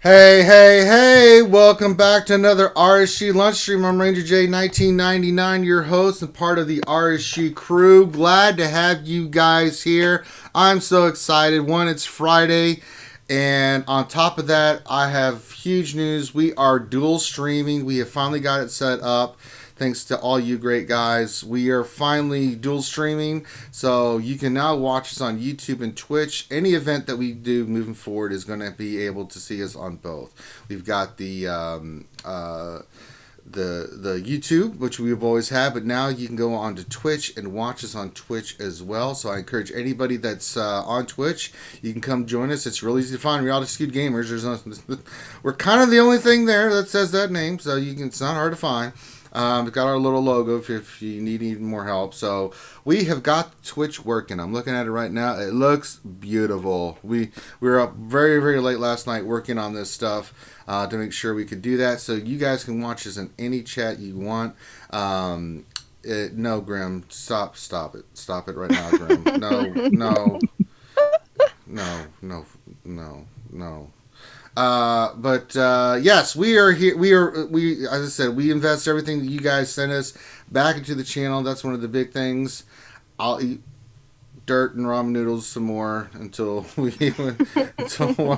Hey, hey, hey, welcome back to another RSG lunch stream. I'm Ranger J 1999, your host and part of the RSG crew. Glad to have you guys here. I'm so excited. One, it's Friday, and on top of that, I have huge news. We are dual streaming. We have finally got it set up. Thanks to all you great guys. We are finally dual streaming, so you can now watch us on YouTube and Twitch. Any event that we do moving forward is going to be able to see us on both. We've got the YouTube, which we've always had, but now you can go on to Twitch and watch us on Twitch as well. So I encourage anybody that's on Twitch, you can come join us. It's really easy to find. Reality Skewed Gamers. We're kind of the only thing there that says that name, so it's not hard to find. We've got our little logo if you need even more help. So we have got Twitch working. I'm looking at it right now. It looks beautiful. We were up very, very late last night working on this stuff to make sure we could do that. So you guys can watch us in any chat you want. No, Grim, stop it. Stop it right now, Grim. No. Yes, we are here. We, as I said, we invest everything that you guys send us back into the channel. That's one of the big things. I'll eat dirt and ramen noodles some more until one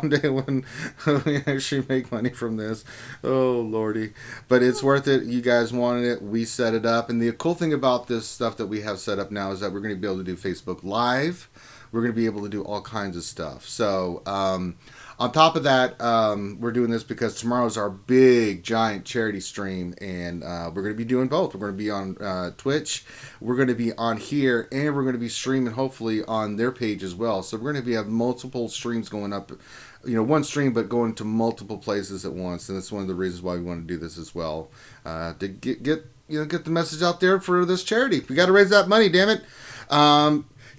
day when we actually make money from this. Oh lordy, but it's worth it. You guys wanted it. We set it up, and the cool thing about this stuff that we have set up now is that we're going to be able to do Facebook Live. We're going to be able to do all kinds of stuff. So, on top of that, we're doing this because tomorrow's our big, giant charity stream, and we're going to be doing both. We're going to be on Twitch, we're going to be on here, and we're going to be streaming, hopefully, on their page as well. So we're going to have multiple streams going up, one stream, but going to multiple places at once, and that's one of the reasons why we want to do this as well, to get the message out there for this charity. We got to raise that money, damn it.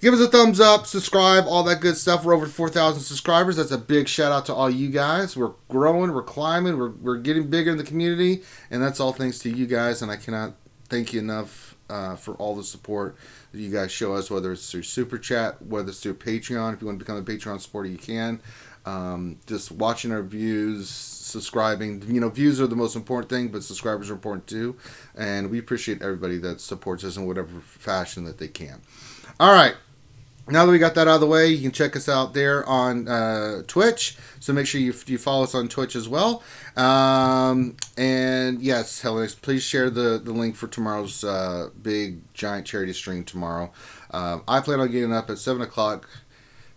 Give us a thumbs up, subscribe, all that good stuff. We're over 4,000 subscribers. That's a big shout out to all you guys. We're growing, we're climbing, we're getting bigger in the community, and that's all thanks to you guys. And I cannot thank you enough for all the support that you guys show us, whether it's through Super Chat, whether it's through Patreon. If you want to become a Patreon supporter, you can. Just watching our views, subscribing. Views are the most important thing, but subscribers are important too. And we appreciate everybody that supports us in whatever fashion that they can. All right. Now that we got that out of the way, you can check us out there on Twitch. So make sure you follow us on Twitch as well. And yes, Helen, please share the link for tomorrow's big, giant charity stream tomorrow. I plan on getting up at 7 o'clock.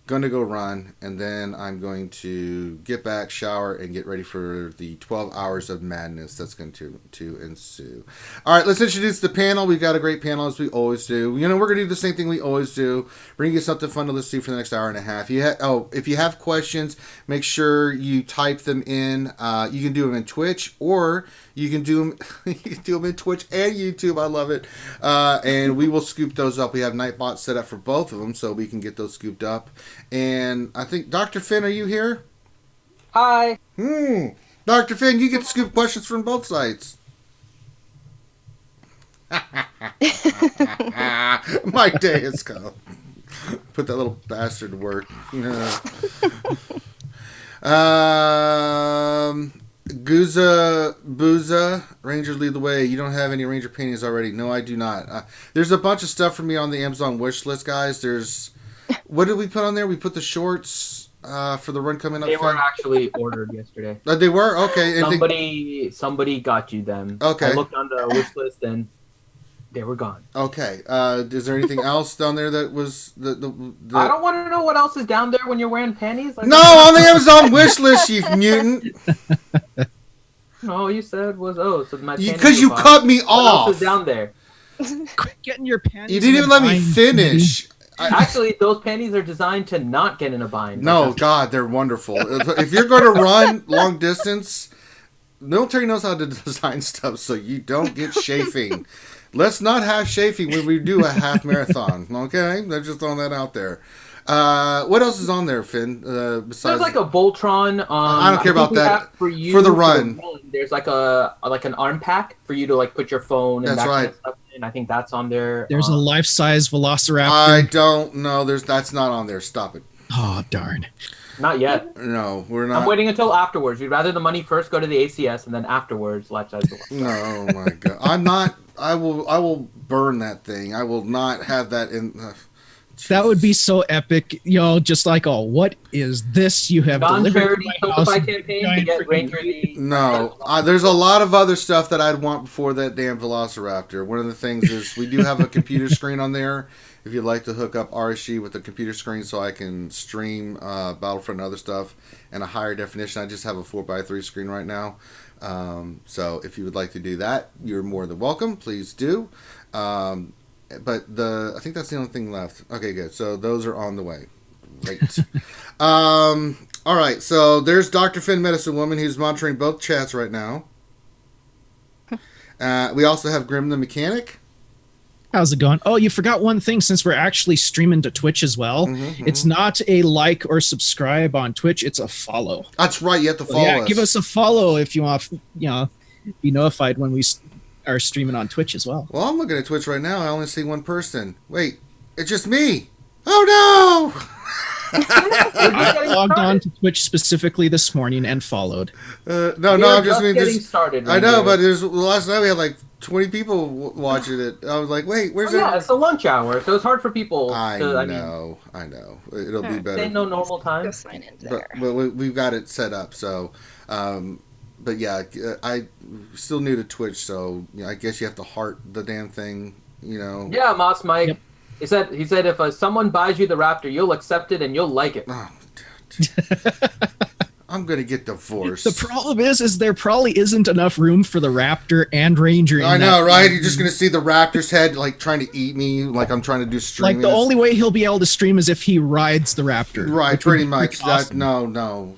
Going to go run, and then I'm going to get back, shower, and get ready for the 12 hours of madness that's going to ensue. All right, let's introduce the panel. We've got a great panel, as we always do. We're going to do the same thing we always do. Bring you something fun to listen to for the next hour and a half. If you have questions, make sure you type them in. You can do them in Twitch, or you can do them in Twitch and YouTube. I love it. And we will scoop those up. We have Nightbots set up for both of them, so we can get those scooped up. And I think, Dr. Finn, are you here? Hi. Dr. Finn, you get to scoop questions from both sides. My day has come. Put that little bastard to work. Gooza Booza, Rangers lead the way. You don't have any Ranger paintings already? No, I do not. There's a bunch of stuff for me on the Amazon wish list, guys. What did we put on there? We put the shorts for the run coming up. They were actually ordered yesterday. They were? Okay. And somebody got you them. Okay. I looked on the wish list and they were gone. Okay. Is there anything else down there that was the I don't want to know what else is down there when you're wearing panties. No, on the Amazon wish list, you mutant. No, you said was so my panties. Because you cut me off. What else is down there? Quit getting your panties. You didn't even let me finish. Actually, those panties are designed to not get in a bind. No, God, they're wonderful. If you're going to run long distance, military knows how to design stuff so you don't get chafing. Let's not have chafing when we do a half marathon, okay? They're just throwing that out there. What else is on there, Finn? Besides, there's like a Voltron. I don't care about that. For the run. There's like an arm pack for you to like put your phone and that's that right. kind of stuff in. I think that's on there. There's a life-size Velociraptor. I don't know. That's not on there. Stop it. Oh, darn. Not yet. No, we're not. I'm waiting until afterwards. You'd rather the money first go to the ACS and then afterwards life size the No, oh my god. I'm not. I will burn that thing. I will not have that in. That would be so epic, just like, oh, what is this you have delivered to non-charity my house? Tiltify campaign to Giant get freaking- Ranger the... No, there's a lot of other stuff that I'd want before that damn Velociraptor. One of the things is we do have a computer screen on there. If you'd like to hook up RSG with a computer screen so I can stream Battlefront and other stuff in a higher definition, I just have a 4x3 screen right now. So if you would like to do that, you're more than welcome. Please do. But I think that's the only thing left. Okay, good. So those are on the way. Great. All right. So there's Dr. Finn, Medicine Woman, who's monitoring both chats right now. We also have Grim the Mechanic. How's it going? Oh, you forgot one thing since we're actually streaming to Twitch as well. It's not a like or subscribe on Twitch. It's a follow. That's right. You have to follow us. Give us a follow if you want, be notified when we are streaming on Twitch as well. Well, I'm looking at Twitch right now. I only see one person. Wait, it's just me. Oh, no. I logged on to Twitch specifically this morning and followed. No, I'm just mean getting this. started. I know, but last night we had like 20 people watching it. I was like, wait, where's that? Yeah, it's the lunch hour, so it's hard for people. I to, know. It'll be better. Ain't no normal time. Go sign in there. But we've got it set up, so. But yeah, I still new to Twitch, so I guess you have to heart the damn thing, Yeah, Moss Mike. Yep. He said if someone buys you the Raptor, you'll accept it and you'll like it. Oh, I'm gonna get divorced. The problem is there probably isn't enough room for the Raptor and Ranger. I know, right? You're just gonna see the Raptor's head like trying to eat me, like I'm trying to do streaming. Like the only way he'll be able to stream is if he rides the Raptor. Right, pretty much. Awesome. No.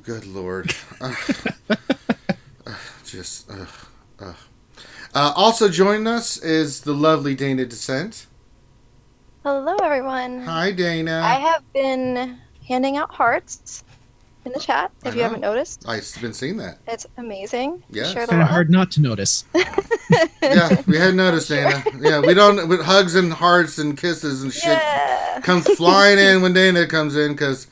Good Lord. Also joining us is the lovely Dana Descent. Hello, everyone. Hi, Dana. I have been handing out hearts in the chat, if you haven't noticed. I've been seeing that. It's amazing. Yes. Share the Kind of love. hard not to notice. Yeah, we had noticed, Dana. Yeah, we don't, with hugs and hearts and kisses and shit comes flying in when Dana comes in, because...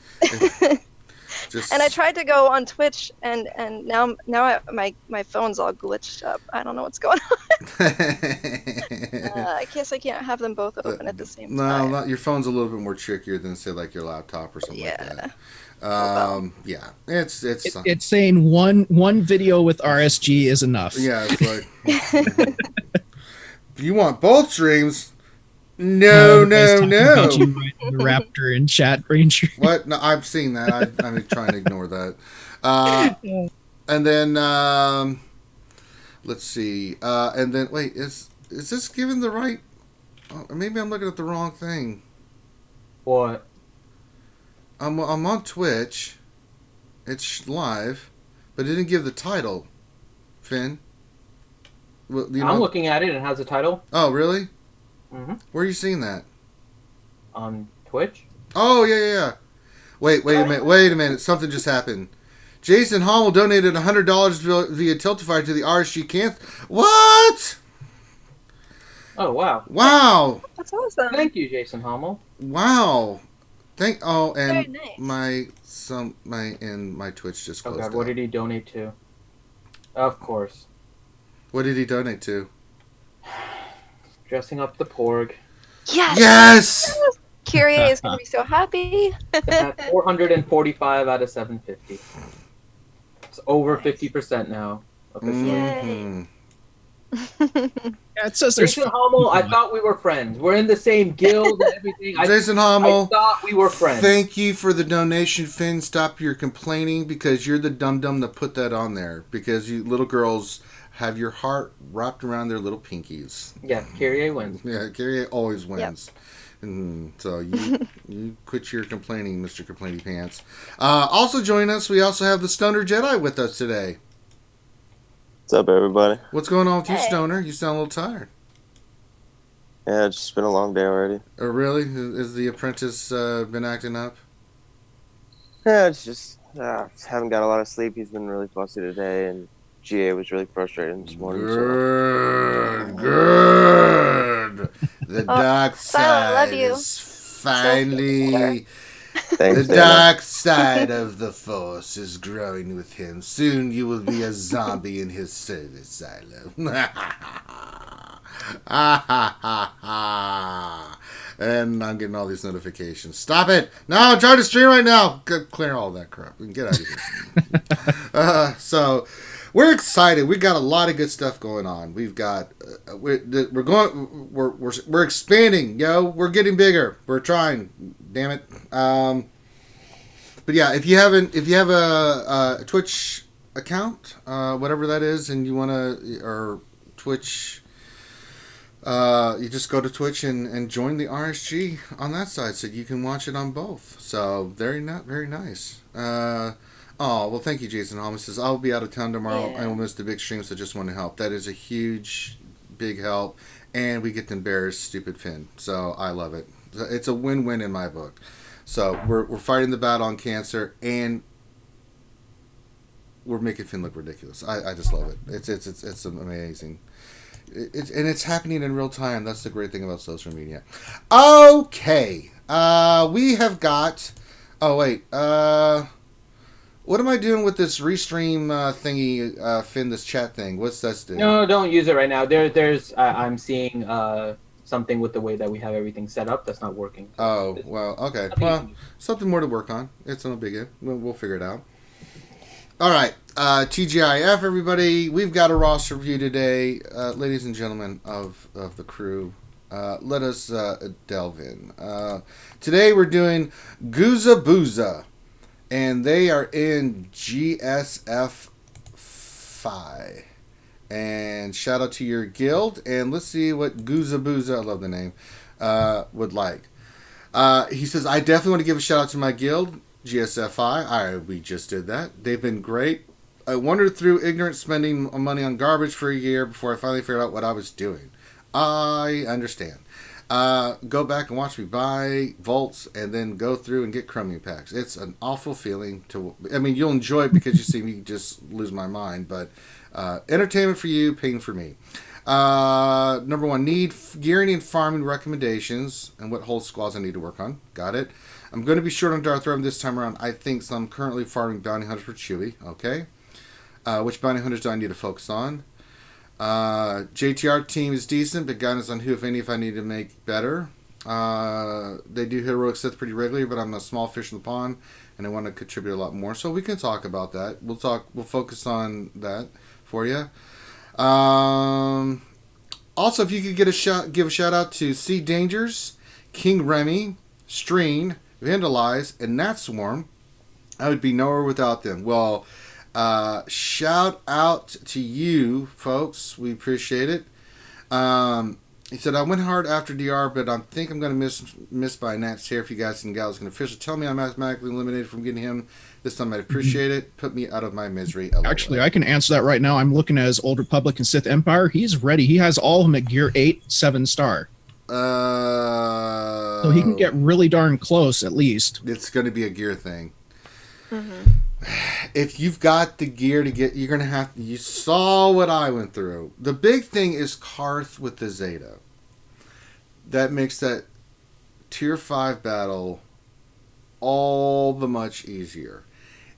And I tried to go on Twitch, and now my phone's all glitched up. I don't know what's going on. I guess I can't have them both open at the same time. No, your phone's a little bit more trickier than, say, like your laptop or something like that. Yeah, it's saying one video with RSG is enough. Yeah, it's like you want both streams. No. The Raptor in chat, Ranger. What? No, I've seen that. I'm trying to ignore that. And then let's see. And then wait, is this given the right? Oh, maybe I'm looking at the wrong thing. What? I'm on Twitch. It's live, but it didn't give the title. Finn. Well, I'm looking at it. It has a title. Oh, really? Mm-hmm. Where are you seeing that? On Twitch. Oh, yeah. Wait a minute. Something just happened. Jason Hommel donated $100 via Tiltify to the RSG camp. What? Oh, wow. Wow. That's awesome. Thank you, Jason Hommel. Wow. And very nice. my Twitch just closed. Oh God, what did he donate to? Of course. What did he donate to? Dressing up the porg. Yes! Kyrie is going to be so happy. 445 out of 750. It's over 50% now. Yay. Yeah, it says there's Jason Hommel, I thought we were friends. We're in the same guild and everything. Jason Hommel, I thought we were friends. thank you for the donation, Finn. Stop your complaining, because you're the dum-dum that put that on there. Because you little girls have your heart wrapped around their little pinkies. Yeah, Kyrie wins. Yeah, Kyrie always wins. Yep. So you quit your complaining, Mr. Complainy Pants. Also join us, we also have the Stoner Jedi with us today. What's up, everybody? What's going on with you, Hey. Stoner? You sound a little tired. Yeah, it's just been a long day already. Oh, really? Is the apprentice been acting up? Yeah, it's just haven't got a lot of sleep. He's been really fussy today, and GA was really frustrating this morning. Good. The dark Silent, love side you. is finally. Thanks, The Dana. dark side of the Force is growing with him. Soon you will be a zombie in his service, Silo. And I'm getting all these notifications. Stop it! No, I'm trying to stream right now. Clear all that crap. We can get out of here. So we're excited. We got a lot of good stuff going on. We've got we're expanding. Yo, we're getting bigger. We're trying. Damn it. But yeah, if you have a Twitch account, whatever that is, and you want to, or Twitch, you just go to Twitch and join the RSG on that side, so you can watch it on both. So very nice. Oh, well, thank you, Jason Holmes. Says I'll be out of town tomorrow. Yeah. I will miss the big stream, so just want to help. That is a huge, big help, and we get to embarrass stupid Finn. So I love it. It's a win-win in my book. So we're fighting the battle on cancer, and we're making Finn look ridiculous. I just love it. It's amazing. It's happening in real time. That's the great thing about social media. Okay, we have got. Oh wait, what am I doing with this restream thingy, Finn? This chat thing. What's that do? No, don't use it right now. There's I'm seeing something with the way that we have everything set up that's not working. Oh, well, okay. Well, something more to work on. It's no big deal. We'll figure it out. All right. TGIF, everybody. We've got a roster review today. Ladies and gentlemen of the crew, let us delve in. Today we're doing Gooza Booza, and they are in GSF 5. And shout out to your guild, and let's see what Gooza Booza, I love the name, would like. He says, I definitely want to give a shout out to my guild, GSFI. We just did that. They've been great. I wandered through ignorant spending money on garbage for a year before I finally figured out what I was doing. I understand. Go back and watch me buy vaults and then go through and get Chromium packs. It's an awful feeling you'll enjoy it because you see me just lose my mind, but entertainment for you, pain for me. Number 1, need gearing and farming recommendations and what whole squads I need to work on. Got it. I'm going to be short on Darth Revan this time around, I think, so I'm currently farming bounty hunters for Chewie. Okay. Which bounty hunters do I need to focus on? JTR team is decent, but guidance on who, if any, if I need to make better. They do heroic Sith pretty regularly, but I'm a small fish in the pond, and I want to contribute a lot more. So we can talk about that. We'll focus on that for you. Also, if you could give a shout out to Sea Dangers, King Remy, Streen, Vandalize, and Nat Swarm, I would be nowhere without them. Well, shout out to you folks. We appreciate it. He said, I went hard after DR, but I think I'm going to miss by Nat's hair. If you guys and gals can officially tell me I'm mathematically eliminated from getting him this time, I'd appreciate it. Put me out of my misery. Actually, I can answer that right now. I'm looking at his Old Republic and Sith Empire. He's ready. He has all of them at gear 8, 7-star. So he can get really darn close, at least. It's going to be a gear thing. Mm-hmm. If you've got the gear to get, you're going to have. You saw what I went through. The big thing is Karth with the Zeta. That makes that tier 5 battle all the much easier.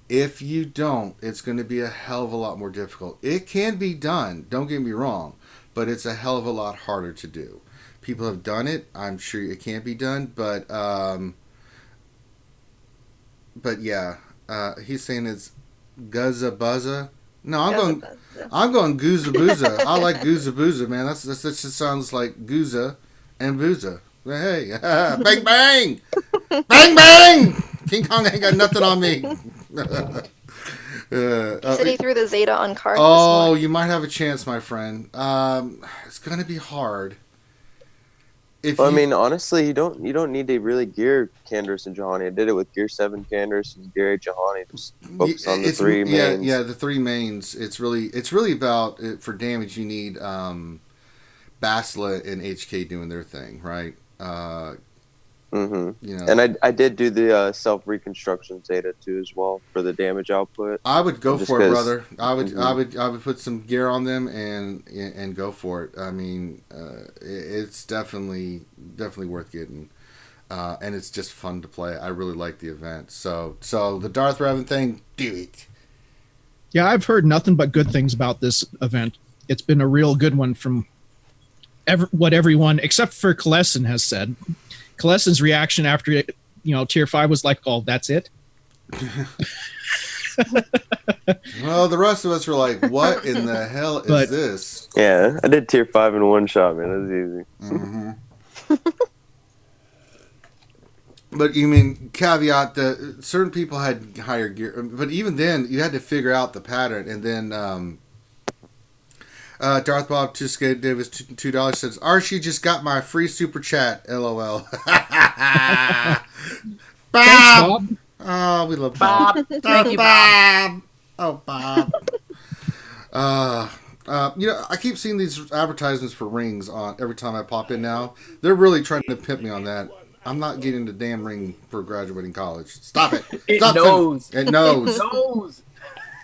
If you don't, it's going to be a hell of a lot more difficult. It can be done, don't get me wrong, but it's a hell of a lot harder to do. People have done it. I'm sure it can be done, but yeah, he's saying it's Guzza Buzza. No, I'm going Gooza Booza. I like Gooza Booza, man. That just sounds like Gooza and Booza. Hey, bang bang, bang bang. King Kong ain't got nothing on me. Said he threw the Zeta on Karth. Oh, you might have a chance, my friend. It's gonna be hard. I mean, honestly, you don't need to really gear Canderous and Juhani. I did it with gear 7 Canderous and gear 8 Juhani. Just focus on the 3 mains. Yeah, the 3 mains. It's really about for damage. You need Basila and HK doing their thing, right? Mm-hmm. You know, and I did do the self reconstruction Zeta too as well for the damage output. I would go for it, brother. I would Mm-hmm. I would put some gear on them and go for it. I mean, it's definitely worth getting. And it's just fun to play. I really like the event. So the Darth Revan thing, do it. Yeah, I've heard nothing but good things about this event. It's been a real good one from what everyone, except for Kalessin, has said. Kalessin's reaction after Tier 5 was like, "Oh, that's it." Well, the rest of us were like, "What in the hell is this?" Yeah, I did Tier 5 in one shot, man. That was easy. Mm-hmm. But you mean caveat that certain people had higher gear, but even then you had to figure out the pattern. And then Darth Bob Tuskegee Davis $2 says, "RSG just got my free super chat." LOL. Bob. Thanks, Bob. Oh, we love Bob. Thank you, Bob. Oh, Bob. I keep seeing these advertisements for rings on every time I pop in now. They're really trying to pimp me on that. I'm not getting the damn ring for graduating college. Stop it. Stop knows. It knows. It knows.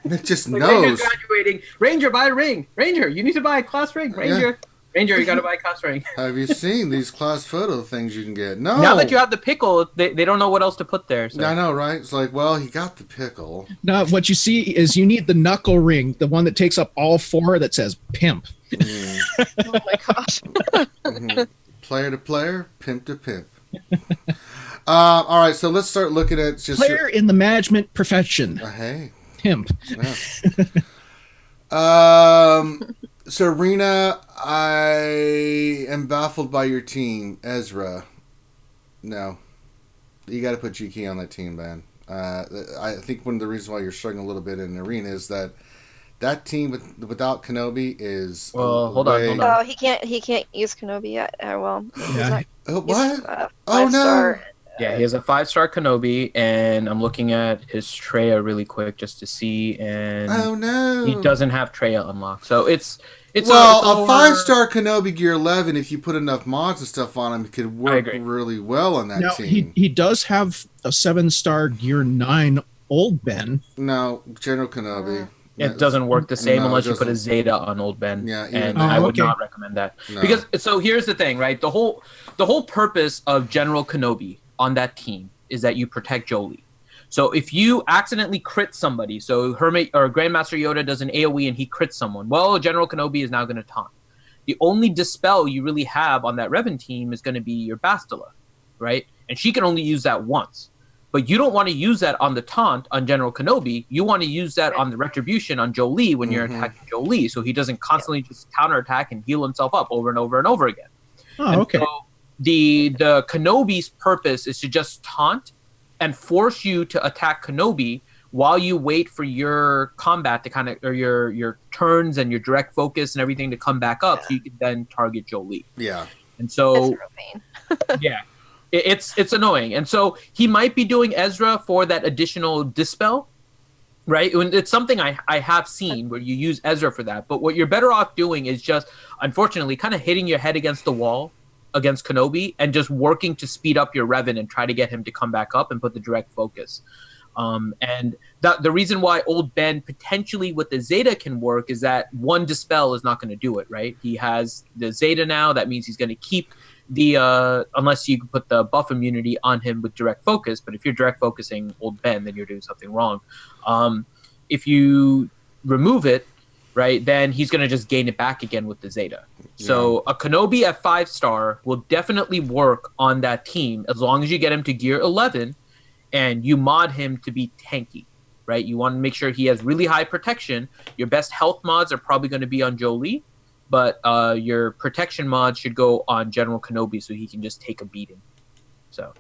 It just Like knows. Ranger's graduating. Ranger, buy a ring. Ranger, you need to buy a class ring. Ranger. Yeah. Ranger, you got to buy a class ring. Have you seen these class photo things you can get? No. Now that you have the pickle, they don't know what else to put there. So. I know, right? It's like, well, he got the pickle. No, what you see is you need the knuckle ring, the one that takes up all four that says pimp. Mm. Oh my gosh. Mm-hmm. Player to player, pimp to pimp. All right, so let's start looking at just player in the management profession. Hey, pimp. Yeah. Serena, I am baffled by your team, Ezra. No, you got to put GK on that team, man. I think one of the reasons why you're struggling a little bit in the arena is that team without Kenobi is. Well, hold on. Oh, he can't use Kenobi yet. Well, yeah. What? Oh no! Yeah, he has a 5-star Kenobi, and I'm looking at his Treya really quick just to see, and oh no, he doesn't have Treya unlocked. So it's a 5-star Kenobi Gear 11. If you put enough mods and stuff on him, it could work really well on that now, team. He does have a 7-star Gear 9 Old Ben. No, General Kenobi. It doesn't work the same unless you put a Zeta on Old Ben. Yeah, and I would not recommend that. No. Because so here's the thing, right? The whole purpose of General Kenobi on that team is that you protect Jolee. So if you accidentally crit somebody, so Hermit or Grandmaster Yoda does an AoE and he crits someone, well, General Kenobi is now going to taunt. The only dispel you really have on that Revan team is going to be your Bastila, right? And she can only use that once. But you don't want to use that on the taunt on General Kenobi. You want to use that on the retribution on Jolee when you're attacking Jolee, so he doesn't constantly just counterattack and heal himself up over and over and over again. Oh, okay. So the Kenobi's purpose is to just taunt and force you to attack Kenobi while you wait for your combat to kind of, or your turns and your direct focus and everything to come back up, so you can then target Jolee. Yeah. And so, it's real pain. yeah. It's annoying. And so he might be doing Ezra for that additional dispel, right? It's something I have seen where you use Ezra for that. But what you're better off doing is just, unfortunately, kind of hitting your head against the wall against Kenobi and just working to speed up your Revan and try to get him to come back up and put the direct focus. And the reason why Old Ben potentially with the Zeta can work is that one dispel is not going to do it, right? He has the Zeta now. That means he's going to keep unless you can put the buff immunity on him with direct focus. But if you're direct focusing Old Ben, then you're doing something wrong. If you remove it, right, then he's going to just gain it back again with the Zeta. So a Kenobi at 5-star will definitely work on that team as long as you get him to Gear 11 and you mod him to be tanky, right? You want to make sure he has really high protection. Your best health mods are probably going to be on Jolee, but your protection mod should go on General Kenobi so he can just take a beating. So,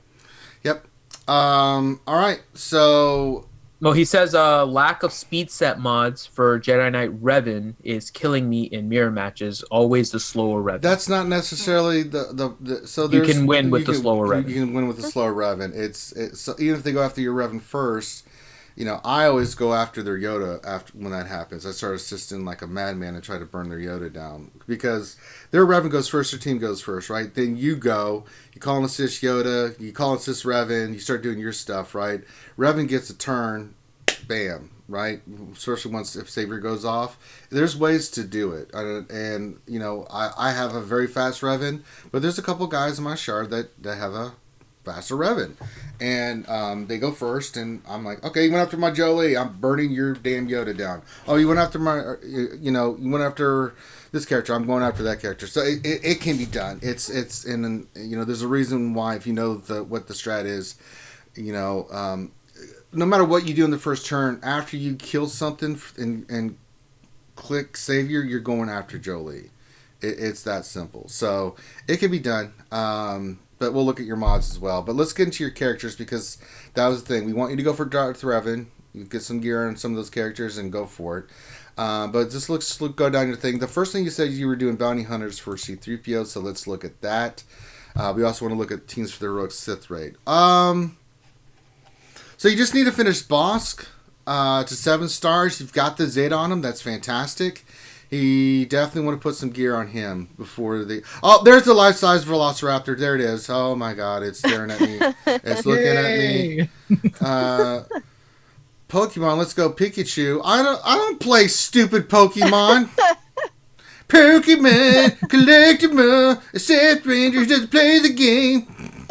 yep. All right. So, well, he says lack of speed set mods for Jedi Knight Revan is killing me in mirror matches. Always the slower Revan. That's not necessarily the so you can win with the slower Revan. You can win with the slower Revan. It's so even if they go after your Revan first, I always go after their Yoda after when that happens. I start assisting like a madman and try to burn their Yoda down because their Revan goes first, their team goes first, right? Then you call and assist Yoda, you call and assist Revan, you start doing your stuff, right? Revan gets a turn, bam, right? Especially if Savior goes off. There's ways to do it, and I have a very fast Revan, but there's a couple guys in my shard that have a faster Revan, and they go first, and I'm like, okay, you went after my Jolie, I'm burning your damn Yoda down. Oh, you went after my, you went after this character, I'm going after that character. So it can be done. It's there's a reason why, if you know what the strat is, no matter what you do in the first turn, after you kill something and click Savior, you're going after Jolie. It's that simple. So it can be done. But we'll look at your mods as well. But let's get into your characters, because that was the thing. We want you to go for Darth Revan. You get some gear on some of those characters and go for it. But just go down your thing. The first thing you said, you were doing bounty hunters for C-3PO, so let's look at that. We also want to look at teams for the heroic Sith raid. So you just need to finish Bosk to 7 stars. You've got the Zeta on him. That's fantastic. He definitely want to put some gear on him before the... Oh, there's the life-size Velociraptor. There it is. Oh, my God. It's staring at me. It's looking at me. Pokemon, let's go Pikachu. I don't play stupid Pokemon. Pokemon, collectible, except Rangers doesn't play the game.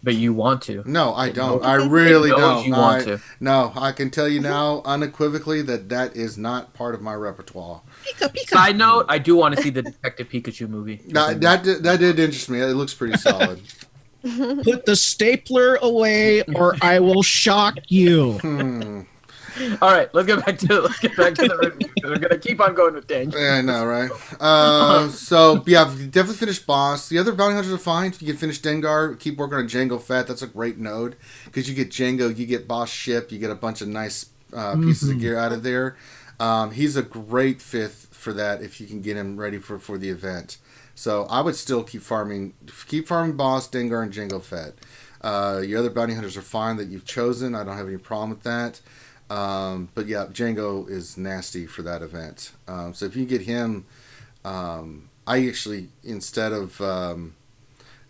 But you want to. No, I don't. I really don't. You want to. No, I can tell you now unequivocally that is not part of my repertoire. Pika, Pika. Side note, I do want to see the Detective Pikachu movie. That did interest me. It looks pretty solid. Put the stapler away, or I will shock you. All right, let's get back to the review. We're gonna keep on going with Dan. Yeah, I know, right? So yeah, definitely finish Boss. The other bounty hunters are fine. You can finish Dengar. Keep working on Jango Fett. That's a great node because you get Jango, you get Boss ship, you get a bunch of nice pieces of gear out of there. He's a great fifth for that if you can get him ready for the event. So I would still keep farming Boss, Dengar, and Jango Fett. Your other bounty hunters are fine that you've chosen. I don't have any problem with that. But yeah, Django is nasty for that event. So if you get him, I actually, instead of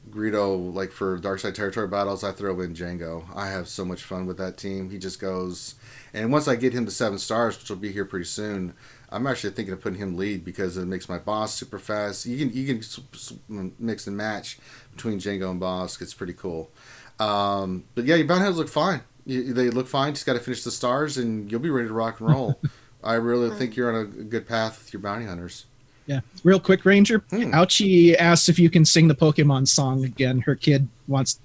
Greedo, like for Darkside Territory battles, I throw in Django. I have so much fun with that team. He just goes, and once I get him to 7 stars, which will be here pretty soon, I'm actually thinking of putting him lead because it makes my boss super fast. You can mix and match between Django and boss. It's pretty cool. But yeah, your bounty hunters look fine. They look fine. Just got to finish the stars, and you'll be ready to rock and roll. I really think you're on a good path with your bounty hunters. Yeah. Real quick, Ranger. Ouchie asks if you can sing the Pokemon song again. Her kid wants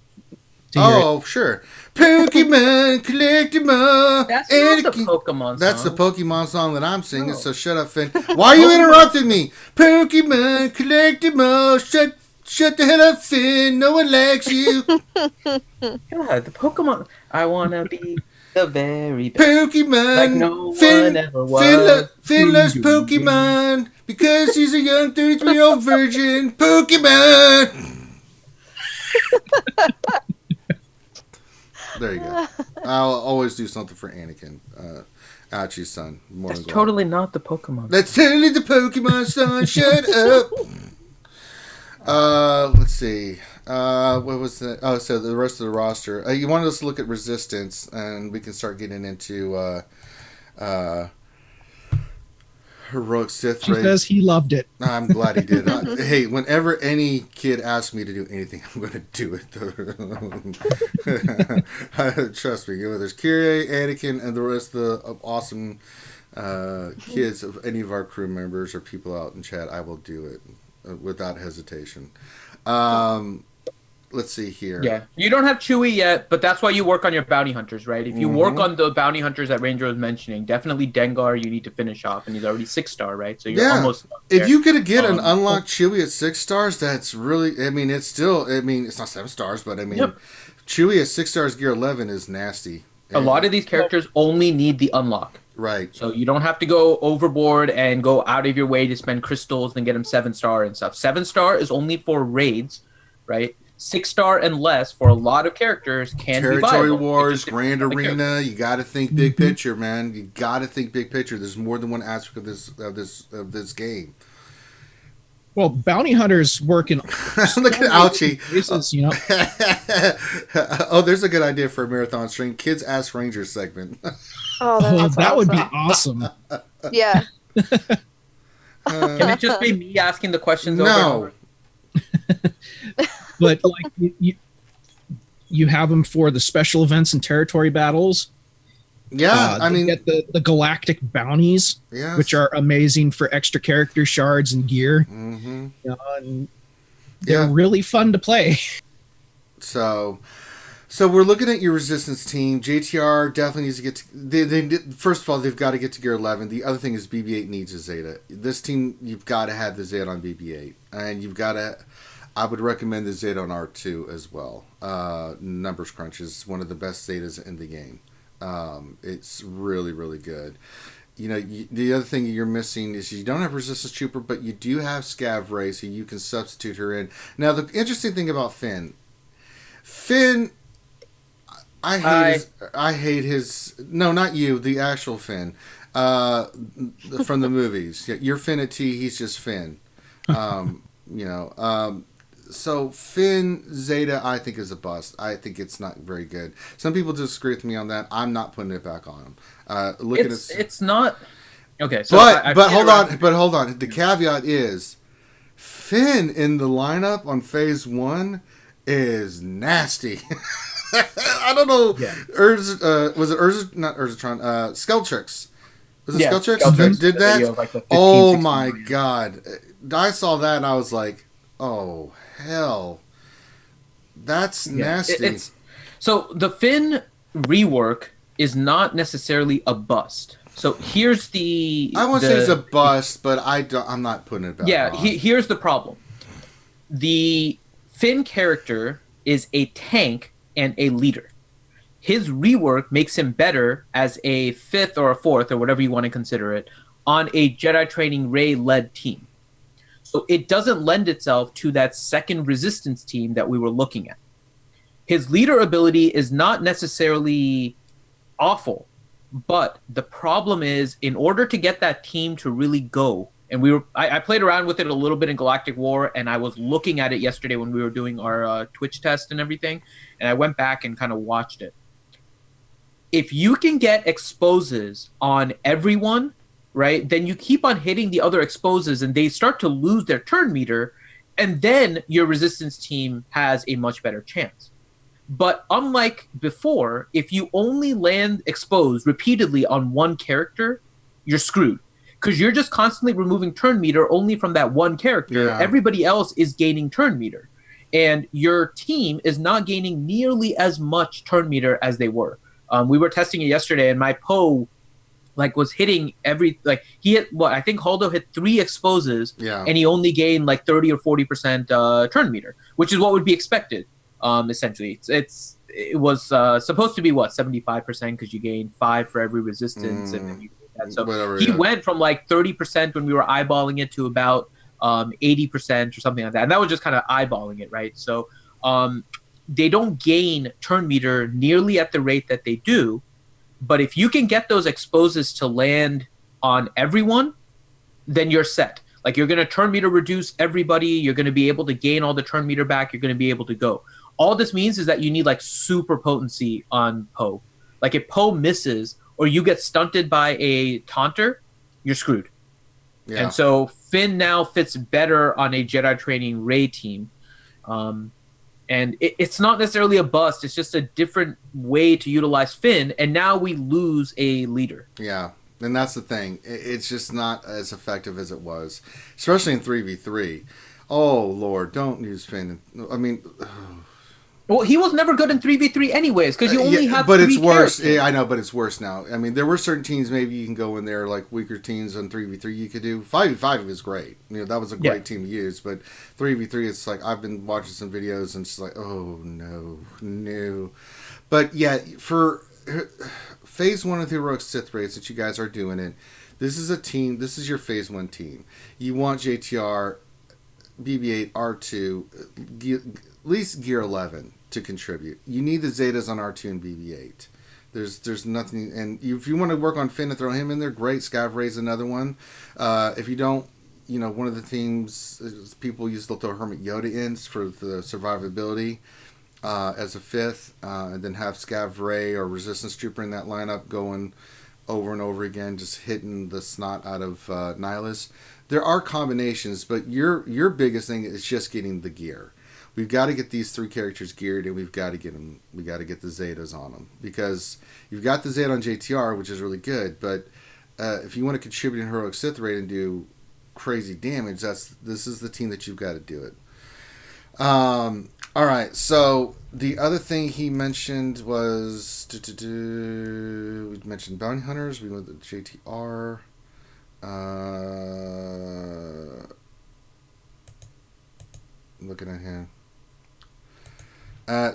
to hear it. Sure. Pokemon, Collectible. That's not the Pokemon song. That's the Pokemon song that I'm singing, so shut up, Finn. Why are you interrupting me? Pokemon, Collectible, Shut the hell up, Finn. No one likes you. God, the Pokemon. I want to be the very best. Pokemon. Like no one ever was. Finn loves Pokemon because he's a young 33-year-old virgin. Pokemon. There you go. I'll always do something for Anakin. Ouchie's son. That's totally not the Pokemon. That's totally the Pokemon son. Shut up. Let's see. What was that? Oh, so the rest of the roster. You wanted us to look at Resistance, and we can start getting into heroic Sith raid. Because he loved it. I'm glad he did. Hey, whenever any kid asks me to do anything, I'm going to do it. Trust me. There's Kyrie, Anakin, and the rest of the awesome kids of any of our crew members or people out in chat. I will do it. Without hesitation. Let's see here. Yeah, you don't have Chewie yet, but that's why you work on your bounty hunters, right? If you work on the bounty hunters that Ranger was mentioning, definitely Dengar you need to finish off, and he's already 6-star, right? So you're almost there. If you could get an unlocked Chewie at 6 stars, that's really. I mean, it's still. I mean, it's not 7 stars, but I mean, Chewie at 6 stars, gear 11 is nasty. A lot of these characters only need the unlock. Right. So you don't have to go overboard and go out of your way to spend crystals and get them 7-star and stuff. 7-star is only for raids, right? 6-star and less for a lot of characters can be Territory viable. Wars, Grand Arena. You got to think big picture, man. You got to think big picture. There's more than one aspect of this game. Well, bounty hunters work in. Look at Ouchie. Places, you know. Oh, there's a good idea for a marathon stream. Kids Ask Rangers segment. Oh, that would be awesome. Yeah. Can it just be me asking the questions? No. But like you have them for the special events and territory battles. Yeah, I mean, get the galactic bounties, yes. which are amazing for extra character shards and gear. Mm-hmm. And they're really fun to play. So we're looking at your resistance team. JTR definitely needs to get to. First of all, they've got to get to gear 11. The other thing is BB-8 needs a Zeta. This team, you've got to have the Zeta on BB-8, and you've got to. I would recommend the Zeta on R2 as well. Numbers Crunch is one of the best Zetas in the game. It's really, really good. You know, the other thing you're missing is you don't have Resistance Trooper, but you do have Scav Ray, so you can substitute her in. Now, the interesting thing about Finn, I hate his. No, not you. The actual Finn, from the movies. You're Finn at T. He's just Finn. So Finn Zeta, I think, is a bust. I think it's not very good. Some people disagree with me on that. I'm not putting it back on him. It's not okay. So but hold on. The caveat is Finn in the lineup on Phase 1 is nasty. I don't know. Yeah. Was it Urza? Not Urzatron. Skeltrix. Was it Skeltrix that did that? Video, like 15, oh my god! I saw that and I was like, oh hell, that's nasty. So the Finn rework is not necessarily a bust. So here's the. I won't say it's a bust, but I'm not putting it back. Yeah, on. Here's the problem. The Finn character is a tank and a leader. His rework makes him better as a 5th or a 4th or whatever you want to consider it on a Jedi Training Rey led team. So it doesn't lend itself to that second resistance team that we were looking at. His leader ability is not necessarily awful, but the problem is in order to get that team to really go, and I played around with it a little bit in Galactic War, and I was looking at it yesterday when we were doing our Twitch test and everything, and I went back and kind of watched it. If you can get exposes on everyone, right, then you keep on hitting the other exposes and they start to lose their turn meter, and then your resistance team has a much better chance. But unlike before, if you only land exposed repeatedly on one character, you're screwed. Because you're just constantly removing turn meter only from that one character. Yeah. Everybody else is gaining turn meter. And your team is not gaining nearly as much turn meter as they were. We were testing it yesterday, and my Poe was hitting he hit I think Holdo hit 3 exposes, and he only gained 30 or 40% turn meter, which is what would be expected. Essentially, it was supposed to be 75% because you gain 5 for every resistance, and then you get that. So he went from 30% when we were eyeballing it to about 80% or something like that, and that was just kind of eyeballing it, right? So they don't gain turn meter nearly at the rate that they do. But if you can get those exposes to land on everyone, then you're set. You're going to turn meter reduce everybody. You're going to be able to gain all the turn meter back. You're going to be able to go. All this means is that you need super potency on Poe. If Poe misses or you get stunted by a taunter, you're screwed. Yeah. And so Finn now fits better on a Jedi Training Rey team. And it's not necessarily a bust. It's just a different way to utilize Finn. And now we lose a leader. Yeah. And that's the thing. It's just not as effective as it was, especially in 3v3. Oh, Lord, don't use Finn. I mean... Well, he was never good in 3v3 anyways, because you only have but 3 it's worse. characters. Yeah, I know, but it's worse now. I mean, there were certain teams maybe you can go in there, weaker teams on 3v3 you could do. 5v5 was great. That was a great team to use. But 3v3, it's I've been watching some videos and it's oh, no. But yeah, for Phase 1 of the Heroic Sith Raids that you guys are doing it, this is a team, this is your Phase 1 team. You want JTR, BB-8, R2, least gear 11 to contribute. You need the Zetas on R2 and BB-8. There's nothing, and if you want to work on Finn and throw him in there, great. Scav Ray's another one. If you don't, one of the themes is people use to throw Hermit Yoda in for the survivability as a 5th, and then have Scav Ray or Resistance Trooper in that lineup going over and over again, just hitting the snot out of Nihilus. There are combinations, but your biggest thing is just getting the gear. We've got to get these 3 characters geared, and we've got to get them. We got to get the Zetas on them, because you've got the Zeta on JTR, which is really good. But if you want to contribute in Heroic Sith Raid and do crazy damage, this is the team that you've got to do it. All right. So the other thing he mentioned was we mentioned bounty hunters. We went to JTR. Looking at him.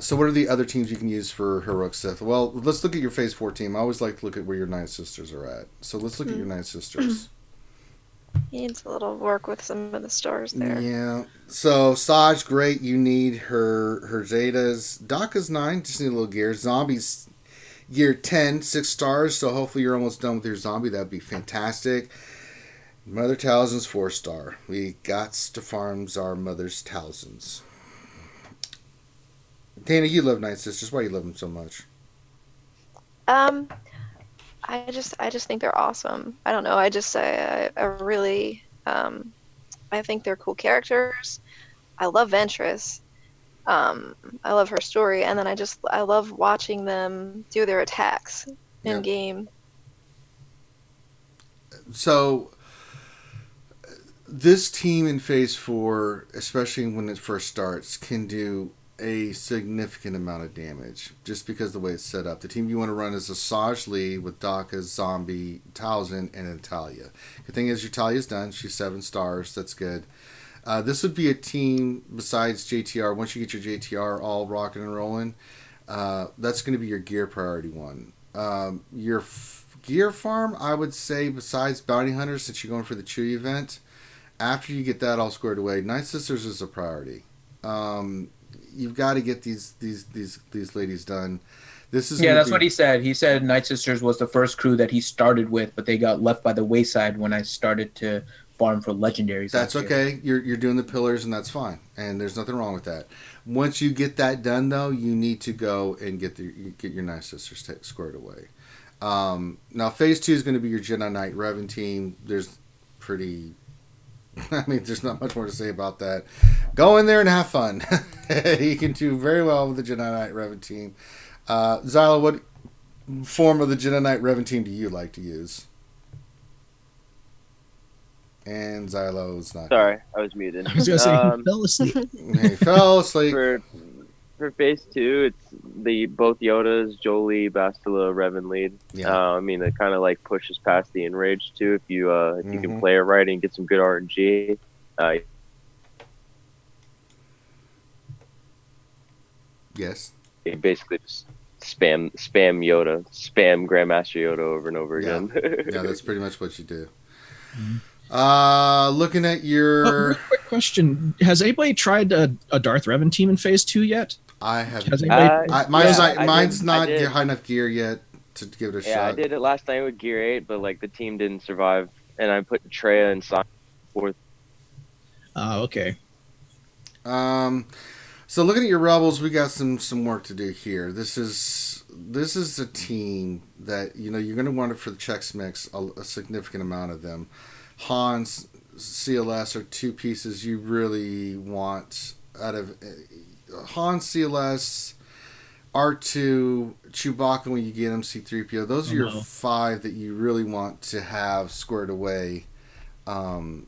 So what are the other teams you can use for Heroic Sith? Well, let's look at your Phase 4 team. I always like to look at where your Nightsisters are at. So let's look at your Nightsisters. He needs a little work with some of the stars there. Yeah. So Saj, great. You need her Zetas. Daka's 9, just need a little gear. Zombies gear 10, 6 stars. So hopefully you're almost done with your zombie. That'd be fantastic. Mother Talzin's 4-star. We got to farm our Mother's Talzins. Dana, you love Nightsisters. Why do you love them so much? I just think they're awesome. I don't know. I really I think they're cool characters. I love Ventress. I love her story, and then I love watching them do their attacks in game. So this team in Phase 4, especially when it first starts, can do a significant amount of damage just because of the way it's set up. The team you want to run is a Saj Lee with Daka, Zombie, Talzin, and Natalia. The thing is, your Talia's done. She's 7 stars. That's good. This would be a team besides JTR. Once you get your JTR all rocking and rolling, that's going to be your gear priority one. Your gear farm, I would say, besides Bounty Hunters, since you're going for the Chewie event, after you get that all squared away, Nightsisters is a priority. You've got to get these ladies done. That's what he said. He said Nightsisters was the first crew that he started with, but they got left by the wayside when I started to farm for legendaries. That's okay. You're doing the pillars, and that's fine. And there's nothing wrong with that. Once you get that done, though, you need to go and get your Nightsisters squared away. Now, Phase 2 is going to be your Jedi Knight Revan team. There's not much more to say about that. Go in there and have fun. You can do very well with the Jedi Knight Revan team. Zyla, what form of the Jedi Knight Revan team do you like to use? And Zylo's not. Sorry, I was muted. I was going to say, he fell asleep. He fell asleep. For Phase 2, it's both Yodas, Jolie, Bastila, Revan lead. Yeah. It kind of like pushes past the Enrage too if you can play it right and get some good RNG. Yes. You basically just spam Yoda, spam Grandmaster Yoda over and over again. Yeah, that's pretty much what you do. Looking at your... Real quick question. Has anybody tried a Darth Revan team in Phase 2 yet? I have. Mine's not high enough gear yet to give it a shot. Yeah, I did it last night with Gear 8, but the team didn't survive, and I put Treya and Sonic 4th. Oh, okay. So looking at your Rebels, we got some work to do here. This is a team that you're going to want it for the Chex Mix, a significant amount of them. Han's, CLS are 2 pieces you really want out of Han, CLS, R2, Chewbacca when you get him, C-3PO. Those are your 5 that you really want to have squared away. And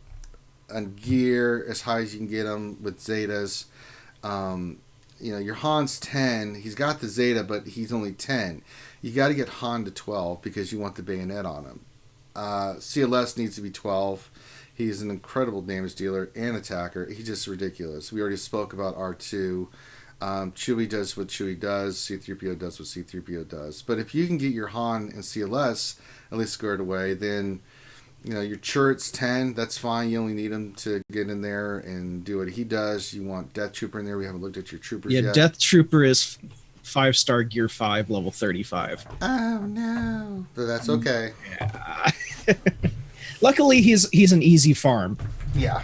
gear as high as you can get them with Zetas. Your Han's 10. He's got the Zeta, but he's only 10. You got to get Han to 12 because you want the bayonet on him. CLS needs to be 12. He's an incredible damage dealer and attacker. He's just ridiculous. We already spoke about R2. Chewie does what Chewie does. C-3PO does what C-3PO does. But if you can get your Han and CLS at least squared away, then Your turret's 10. That's fine. You only need him to get in there and do what he does. You want Death Trooper in there. We haven't looked at your troopers yet. Yeah, Death Trooper is 5-star gear 5, level 35. Oh no, but that's okay. Yeah. Luckily, he's an easy farm. Yeah.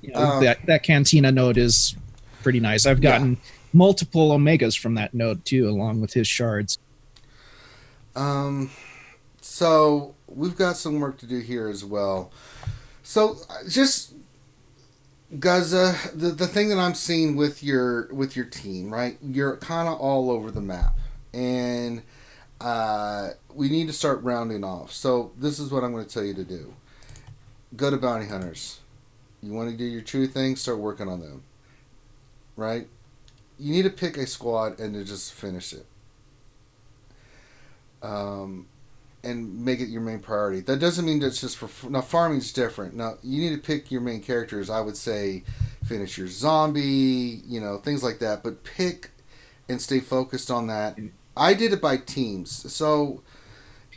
That Cantina node is pretty nice. I've gotten multiple Omegas from that node too, along with his shards. So we've got some work to do here as well. So just Gaza, the thing that I'm seeing with your team, right? You're kind of all over the map, and we need to start rounding off. So this is what I'm going to tell you to do. Go to bounty hunters. You want to do your true thing, start working on them. Right? You need to pick a squad and to just finish it. And make it your main priority. That doesn't mean that's just for... Now, farming's different. Now, you need to pick your main characters. I would say finish your zombie, things like that. But pick and stay focused on that. I did it by teams. So...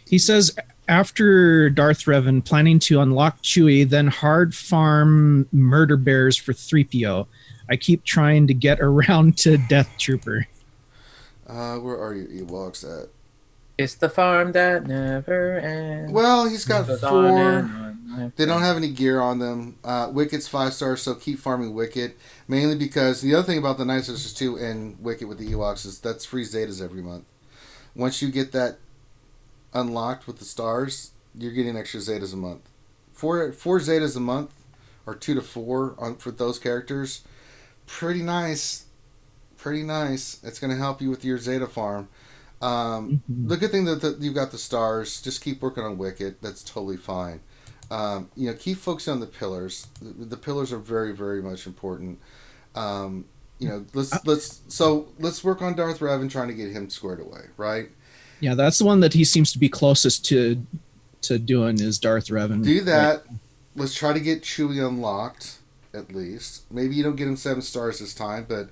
He says, after Darth Revan, planning to unlock Chewie, then hard farm murder bears for 3PO. I keep trying to get around to Death Trooper. Where are you Ewoks at? It's the farm that never ends. Well, he's got 4. They don't have any gear on them. Wicked's 5 stars, so keep farming Wicked. Mainly because the other thing about the Nightsisters 2 and Wicked with the Ewoks is that's free Zetas every month. Once you get that unlocked with the stars, you're getting extra Zetas a month. 4 Zetas a month, or 2 to 4 for those characters. Pretty nice. It's going to help you with your Zeta farm. The good thing that you've got the stars. Just keep working on Wicked. That's totally fine. Keep focusing on the pillars. The pillars are very, very much important. Let's work on Darth Revan, trying to get him squared away. Right? Yeah, that's the one that he seems to be closest to doing is Darth Revan. Do that. Right. Let's try to get Chewie unlocked at least. Maybe you don't get him 7 stars this time, but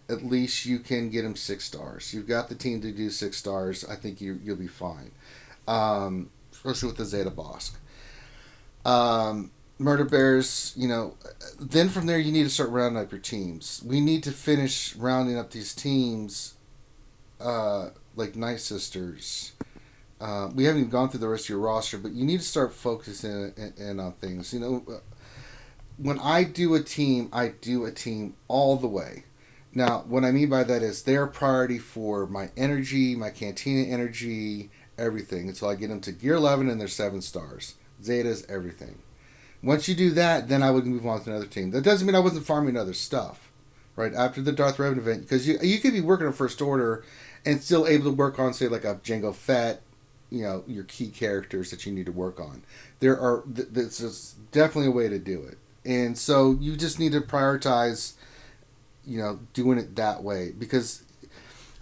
at least you can get him 6 stars. You've got the team to do 6 stars. I think you'll be fine. Especially with the Zeta Bosk. Murder Bears, then from there you need to start rounding up your teams. We need to finish rounding up these teams like Nightsisters. We haven't even gone through the rest of your roster, but you need to start focusing in on things. When I do a team all the way. Now, what I mean by that is they're a priority for my energy, my Cantina energy, everything. Until I get them to Gear 11 and they're 7 stars. Zetas, everything. Once you do that, then I would move on to another team. That doesn't mean I wasn't farming other stuff. Right? After the Darth Revan event. Because you could be working on First Order and still able to work on, say, like a Jango Fett, your key characters that you need to work on. This is definitely a way to do it. And so you just need to prioritize doing it that way. Because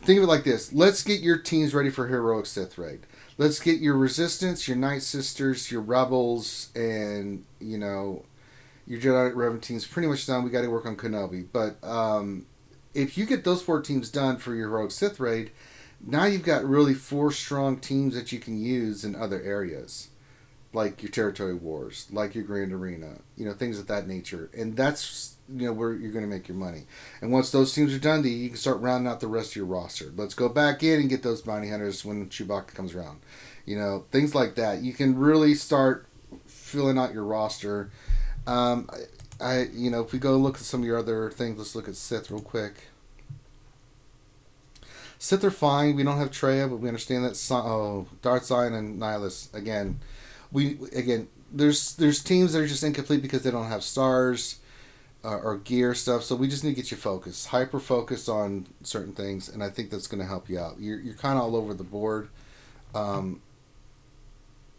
think of it like this. Let's get your teams ready for Heroic Sith Raid. Let's get your Resistance, your Nightsisters, your Rebels, and, your Jedi Revan teams pretty much done. We got to work on Kenobi. But if you get those 4 teams done for your Heroic Sith Raid, now you've got really 4 strong teams that you can use in other areas. Like your Territory Wars, like your Grand Arena, things of that nature. And that's where you're going to make your money. And once those teams are done, you can start rounding out the rest of your roster. Let's go back in and get those bounty hunters when Chewbacca comes around. Things like that. You can really start filling out your roster. If we go look at some of your other things, let's look at Sith real quick. Sith are fine. We don't have Traya, but we understand that. Darth Zion and Nihilus again. There's teams that are just incomplete because they don't have stars or gear stuff. So we just need to get you focused, hyper focused on certain things, and I think that's going to help you out. You're kind of all over the board.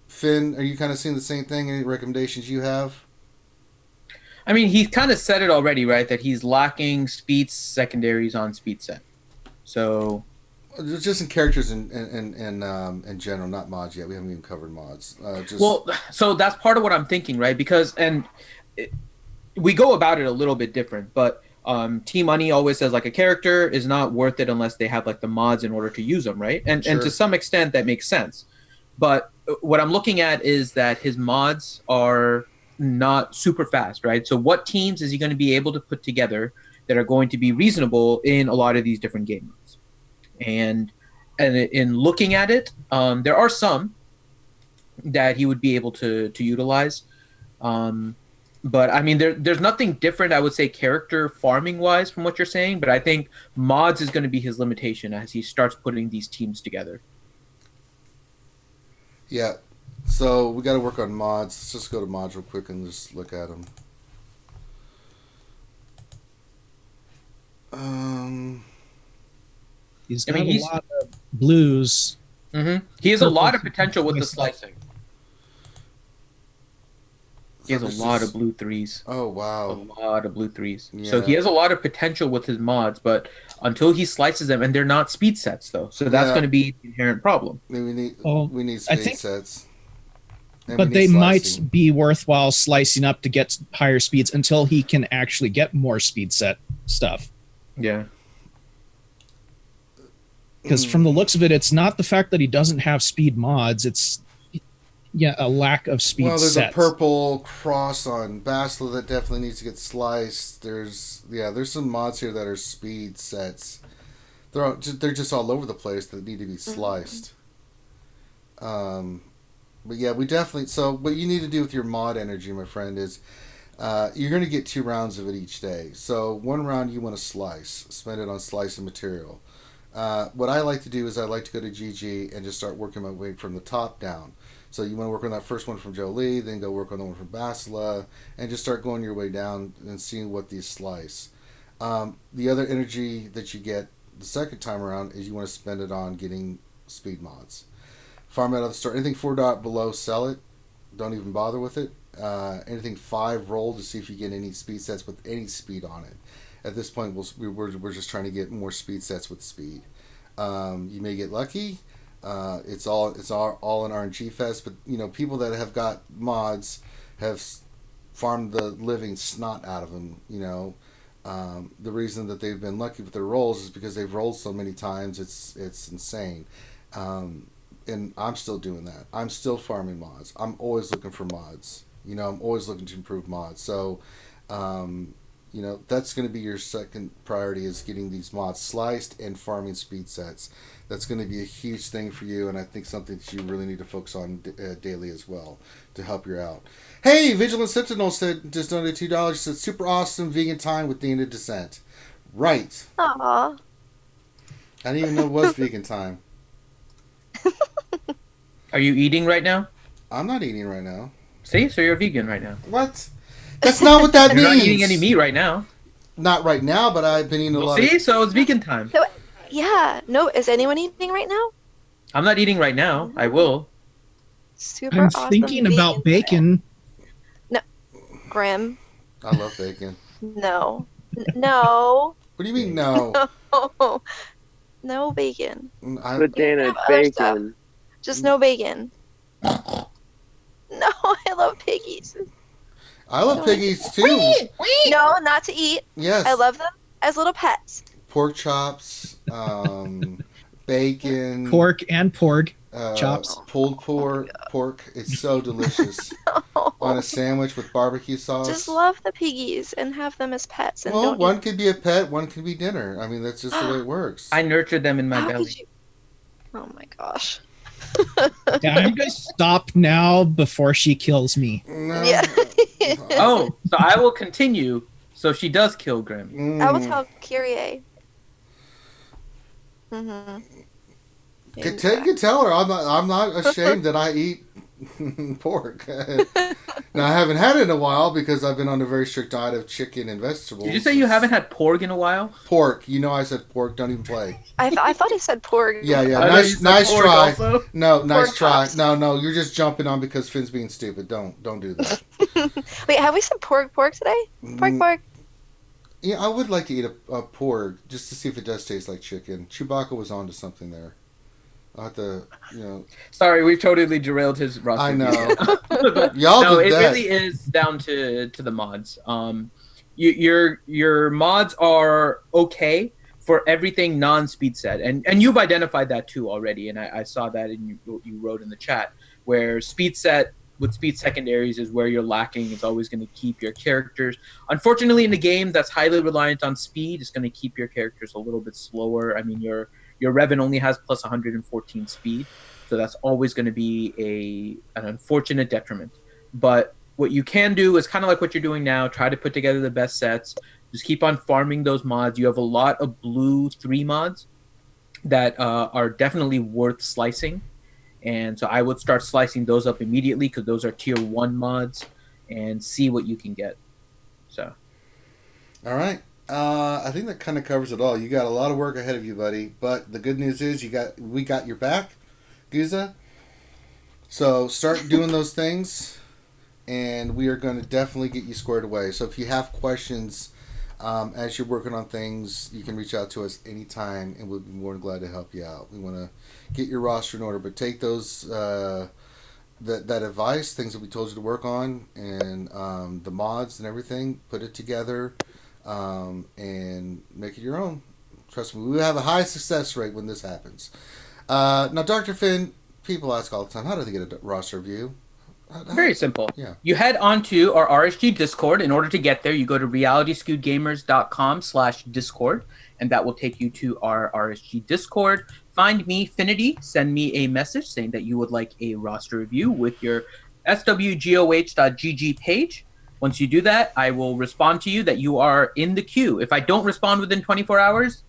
Finn, are you kind of seeing the same thing? Any recommendations you have? I mean, he kind of said it already, right? That he's lacking speed secondaries on speed set. So just in characters in general, not mods yet. We haven't even covered mods. So that's part of what I'm thinking, right? Because we go about it a little bit different, but Team Money always says like a character is not worth it unless they have like the mods in order to use them, right? And to some extent that makes sense. But what I'm looking at is that his mods are not super fast, right? So what teams is he going to be able to put together that are going to be reasonable in a lot of these different game modes? And in looking at it, there are some that he would be able to utilize. But I mean, there's nothing different, I would say, character farming wise from what you're saying. But I think mods is going to be his limitation as he starts putting these teams together. Yeah. So we got to work on mods. Let's just go to mods real quick and just look at them. He's got a lot of blues. Mm-hmm. He has a lot of potential with the slicing. He has a lot of blue 3s. Oh, wow. A lot of blue 3s. Yeah. So he has a lot of potential with his mods, but until he slices them, and they're not speed sets, though. So that's going to be the inherent problem. We need speed sets. But they might be worthwhile slicing up to get higher speeds until he can actually get more speed set stuff. Yeah. Because from the looks of it, it's not the fact that he doesn't have speed mods. It's a lack of speed sets. Well, there's a purple cross on Bastila that definitely needs to get sliced. There's some mods here that are speed sets. They're just all over the place that need to be sliced. But yeah, we definitely... So what you need to do with your mod energy, my friend, is you're going to get 2 rounds of it each day. So 1 round you want to slice. Spend it on slicing material. What I like to do is I like to go to GG and just start working my way from the top down. So you want to work on that first one from Jolie, then go work on the one from Bastila, and just start going your way down and seeing what these slice. The other energy that you get the second time around is you want to spend it on getting speed mods. Farm out of the store. Anything 4 dot below, sell it. Don't even bother with it. Anything 5, roll to see if you get any speed sets with any speed on it. At this point, we're just trying to get more speed sets with speed. You may get lucky. It's all an RNG fest, but people that have got mods have farmed the living snot out of them. The reason that they've been lucky with their rolls is because they've rolled so many times. It's insane. And I'm still doing that. I'm still farming mods. I'm always looking for mods. I'm always looking to improve mods. So, that's going to be your second priority, is getting these mods sliced and farming speed sets. That's going to be a huge thing for you, and I think something that you really need to focus on daily as well to help you out. Hey, Vigilant Sentinel said, just donated $2, said, super awesome vegan time with Dina Descent. Right. Aww. I didn't even know it was vegan time. Are you eating right now? I'm not eating right now. See? So you're a vegan right now. What? That's not what that means. You're not eating any meat right now. Not right now, but I've been eating a lot. See? So it's vegan time. So, yeah. No, is anyone eating right now? I'm not eating right now. I will. Super I'm awesome thinking about bacon. No. Grim. I love bacon. No. No. What do you mean, no? No. No bacon. But Dana, bacon. Just no bacon. No, I love piggies. I love piggies too. No, not to eat. Yes. I love them as little pets. Pork chops, bacon. Pork and pork chops. Pulled pork. It's so delicious. No. On a sandwich with barbecue sauce. Just love the piggies and have them as pets. And well, one could be a pet, one could be dinner. I mean, that's just the way it works. I nurtured them in my belly. Oh my gosh. Yeah, I'm going to stop now before she kills me. No. Yeah. Oh, so I will continue. So she does kill Grim. I will tell Kyrie. Mm-hmm. You can tell her I'm not ashamed that I eat pork. Now I haven't had it in a while because I've been on a very strict diet of chicken and vegetables. Did you say you haven't had pork in a while? Pork. I said pork. Don't even play. I thought he said pork. Yeah. Nice try. Also? No, nice try. Chops. No, you're just jumping on because Finn's being stupid. Don't do that. Wait, have we said pork today? Pork. Yeah, I would like to eat a pork just to see if it does taste like chicken. Chewbacca was onto something there. I'll have to, Sorry, we've totally derailed his roster. I know. No, it really is down to the mods. Your mods are okay for everything non-speed set, and you've identified that too already, and I saw that in you wrote in the chat, where speed set with speed secondaries is where you're lacking. It's always going to keep your characters. Unfortunately, in a game that's highly reliant on speed, it's going to keep your characters a little bit slower. I mean, your Revan only has plus 114 speed, so that's always going to be an unfortunate detriment. But what you can do is kind of like what you're doing now. Try to put together the best sets. Just keep on farming those mods. You have a lot of blue 3 mods that are definitely worth slicing. And so I would start slicing those up immediately because those are tier 1 mods, and see what you can get. So, all right. I think that kind of covers it all. You got a lot of work ahead of you, buddy. But the good news is we got your back, Giza. So start doing those things, and we are going to definitely get you squared away. So if you have questions as you're working on things, you can reach out to us anytime, and we'll be more than glad to help you out. We want to get your roster in order, but take those that advice, things that we told you to work on, and the mods and everything, put it together, and make it your own. Trust me, we have a high success rate when this happens. Now, Dr. Finn, people ask all the time, how do they get a roster view? Very simple. Yeah. You head onto our RSG Discord. In order to get there, you go to realityskewegamers.com/Discord, and that will take you to our RSG Discord. Find me, Finity, send me a message saying that you would like a roster review with your swgoh.gg page. Once you do that, I will respond to you that you are in the queue. If I don't respond within 24 hours,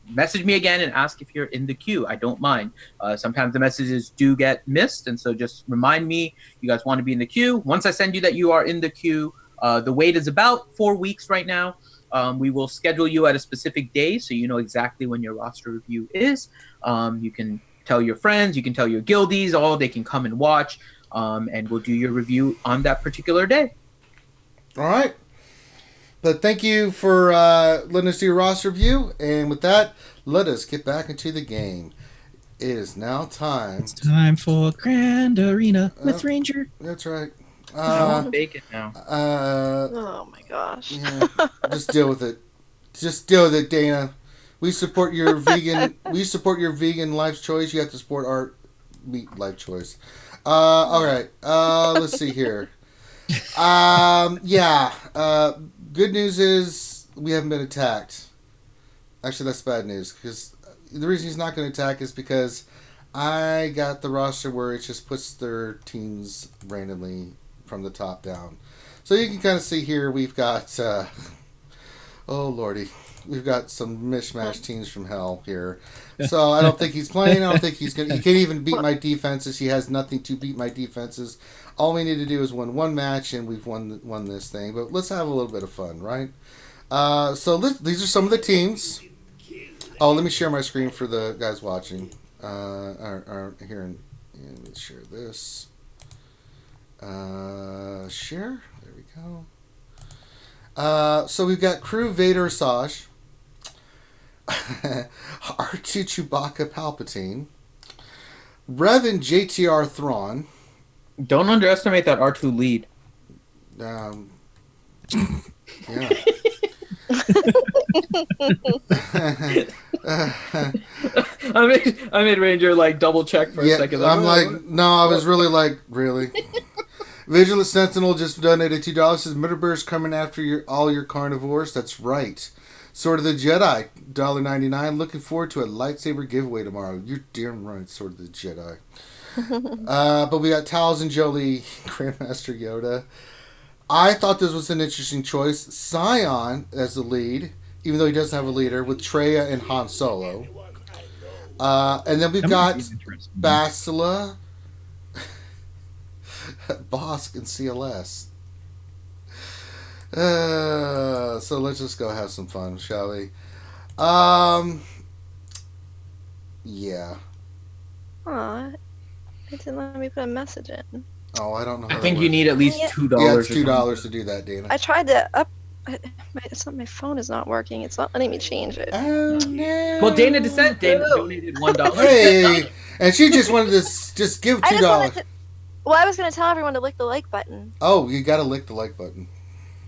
message me again and ask if you're in the queue. I don't mind. Sometimes the messages do get missed, and so just remind me you guys want to be in the queue. Once I send you that you are in the queue, the wait is about 4 weeks right now. We will schedule you at a specific day so you know exactly when your roster review is. You can tell your friends, you can tell your guildies, they can come and watch, and we'll do your review on that particular day. All right. But thank you for letting us do your roster review. And with that, let us get back into the game. It is now time. It's time for Grand Arena with Ranger. That's right. I want bacon now. Oh my gosh. Yeah, just deal with it. Just deal with it, Dana. We support your vegan. We support your vegan life choice. You have to support our meat life choice. All right. Let's see here. Good news is we haven't been attacked. Actually, that's bad news, because the reason he's not going to attack is because I got the roster where it just puts their teams randomly from the top down. So you can kind of see here we've got, oh lordy, we've got some mishmash teams from hell here. So I don't think he's playing. I don't think he's going to, he can't even beat my defenses. He has nothing to beat my defenses. All we need to do is win one match, and we've won this thing. But let's have a little bit of fun, right? These are some of the teams. Oh, let me share my screen for the guys watching. Here, let me share this. Share. There we go. So we've got Crew Vader Asajj, R2 Chewbacca Palpatine, Revan JTR Thrawn. Don't underestimate that R2 lead. Yeah. I made Ranger like double check for a second. I'm like, no, I was really like, really? Vigilant Sentinel just donated $2. Says Murderbear's coming after all your carnivores. That's right. Sword of the Jedi, $1.99. Looking forward to a lightsaber giveaway tomorrow. You're damn right, Sword of the Jedi. But we got Towels and Jolie, Grandmaster Yoda. I thought this was an interesting choice. Scion as the lead, even though he doesn't have a leader, with Traya and Han Solo. And then we've got Bastila, Bosk, and CLS. So let's just go have some fun, shall we? Yeah. Aw, it didn't let me put a message in. Oh, I don't know. I think you need at least $2. Yeah, it's $2 to do that, Dana. I tried to my phone is not working. It's not letting me change it. Oh no! Well, Dana donated $1. Hey, and she just wanted to just give $2. Well, I was going to tell everyone to lick the like button. Oh, you got to lick the like button.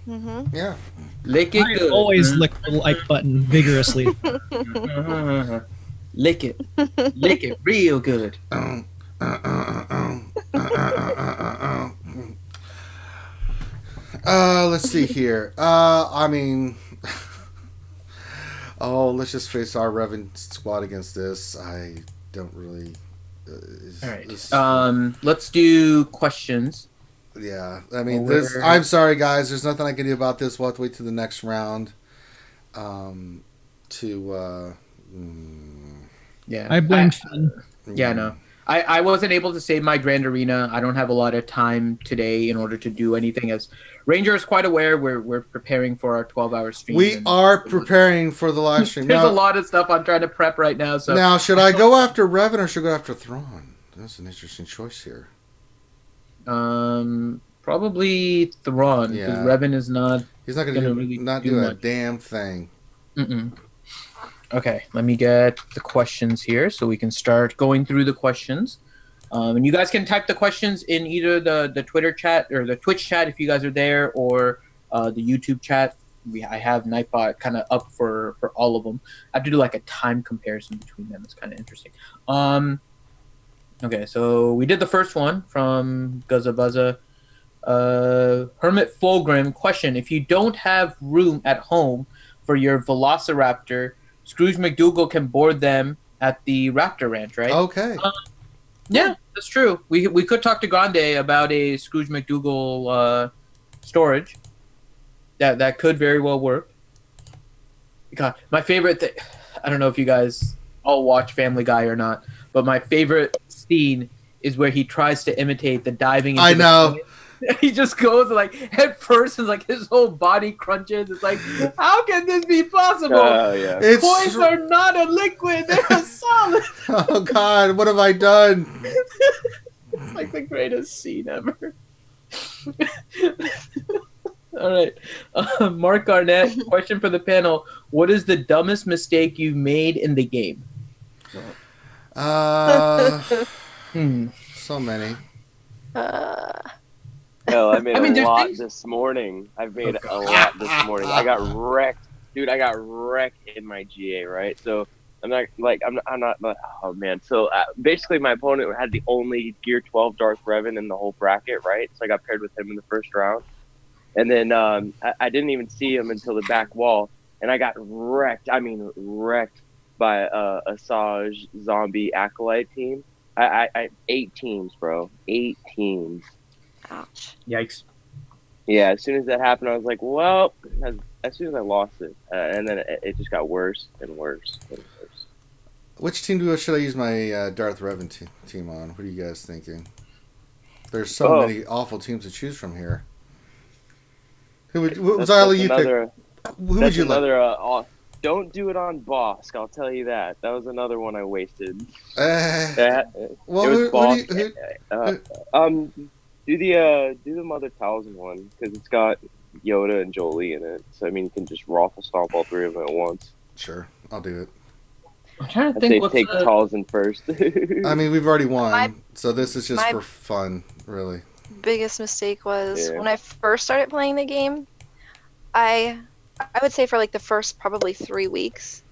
Mm-hmm. Yeah. Lick it I good. always lick the like button vigorously. Lick it. Lick it real good. Let's see here. I mean, let's just face our Revan squad against this. I don't really. All right. Let's do questions. Yeah, I mean, I'm sorry, guys. There's nothing I can do about this. We'll have to wait to the next round. Yeah, I blame Finn. Yeah, no. I wasn't able to save my Grand Arena. I don't have a lot of time today in order to do anything. As Ranger is quite aware, we're preparing for our 12-hour stream. We are preparing for the live stream. There's a lot of stuff I'm trying to prep right now. So now, should I go after Revan or should I go after Thrawn? That's an interesting choice here. Probably Thrawn, because Revan is not. He's not going to do a damn thing. Okay, let me get the questions here so we can start going through the questions. And you guys can type the questions in either the Twitter chat or the Twitch chat if you guys are there, or the YouTube chat. I have Nightbot kind of up for all of them. I have to do like a time comparison between them. It's kind of interesting. Okay, so we did the first one from Guzza Hermit Fulgrim. Question: if you don't have room at home for your Velociraptor, Scrooge McDougal can board them at the Raptor Ranch, right? Okay. Yeah, that's true. We could talk to Grande about a Scrooge McDougal storage. That could very well work. God, my favorite thing. I don't know if you guys all watch Family Guy or not, but my favorite scene is where he tries to imitate the diving. I know. He just goes like head first, and like his whole body crunches. It's like, how can this be possible? Yeah. Coins are not a liquid; they're a solid. Oh God, what have I done? It's like the greatest scene ever. All right, Mark Garnett. Question for the panel: what is the dumbest mistake you've made in the game? So many. Hell, I made a lot this morning. I've made a lot this morning. I got wrecked, dude. I got wrecked in my GA, right? So I'm not. Oh man. So basically, my opponent had the only Gear 12 Darth Revan in the whole bracket, right? So I got paired with him in the first round, and then I didn't even see him until the back wall, and I got wrecked. I mean, wrecked by a Asajj zombie acolyte team. I 8 teams, bro. 8 teams. Ouch. Yikes. Yeah, as soon as that happened, I was like, well, as soon as I lost it, and then it just got worse and worse and worse. Which team should I use my Darth Revan team on? What are you guys thinking? There's so many awful teams to choose from here. Who would you pick? Who would you like? Don't do it on Bosk. I'll tell you that. That was another one I wasted. Well, it was Bosk. Do the Mother Talzin one, because it's got Yoda and Jolie in it. So I mean, you can just raffle stomp all 3 of them at once. Sure, I'll do it. I'm trying to think. Take Talzin first. I mean, we've already won, so this is just for fun, really. Biggest mistake was when I first started playing the game. I would say for like the first probably 3 weeks,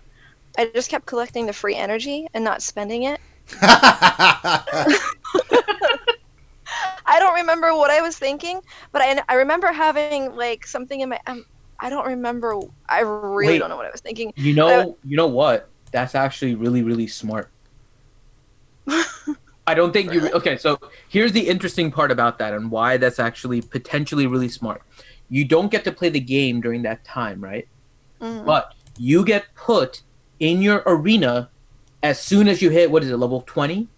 I just kept collecting the free energy and not spending it. I don't remember what I was thinking, but I remember having like something in my. I don't remember. I really don't know what I was thinking. You know what? That's actually really, really smart. I don't think you. Okay, so here's the interesting part about that and why that's actually potentially really smart. You don't get to play the game during that time, right? Mm-hmm. But you get put in your arena as soon as you hit, what is it, level 20?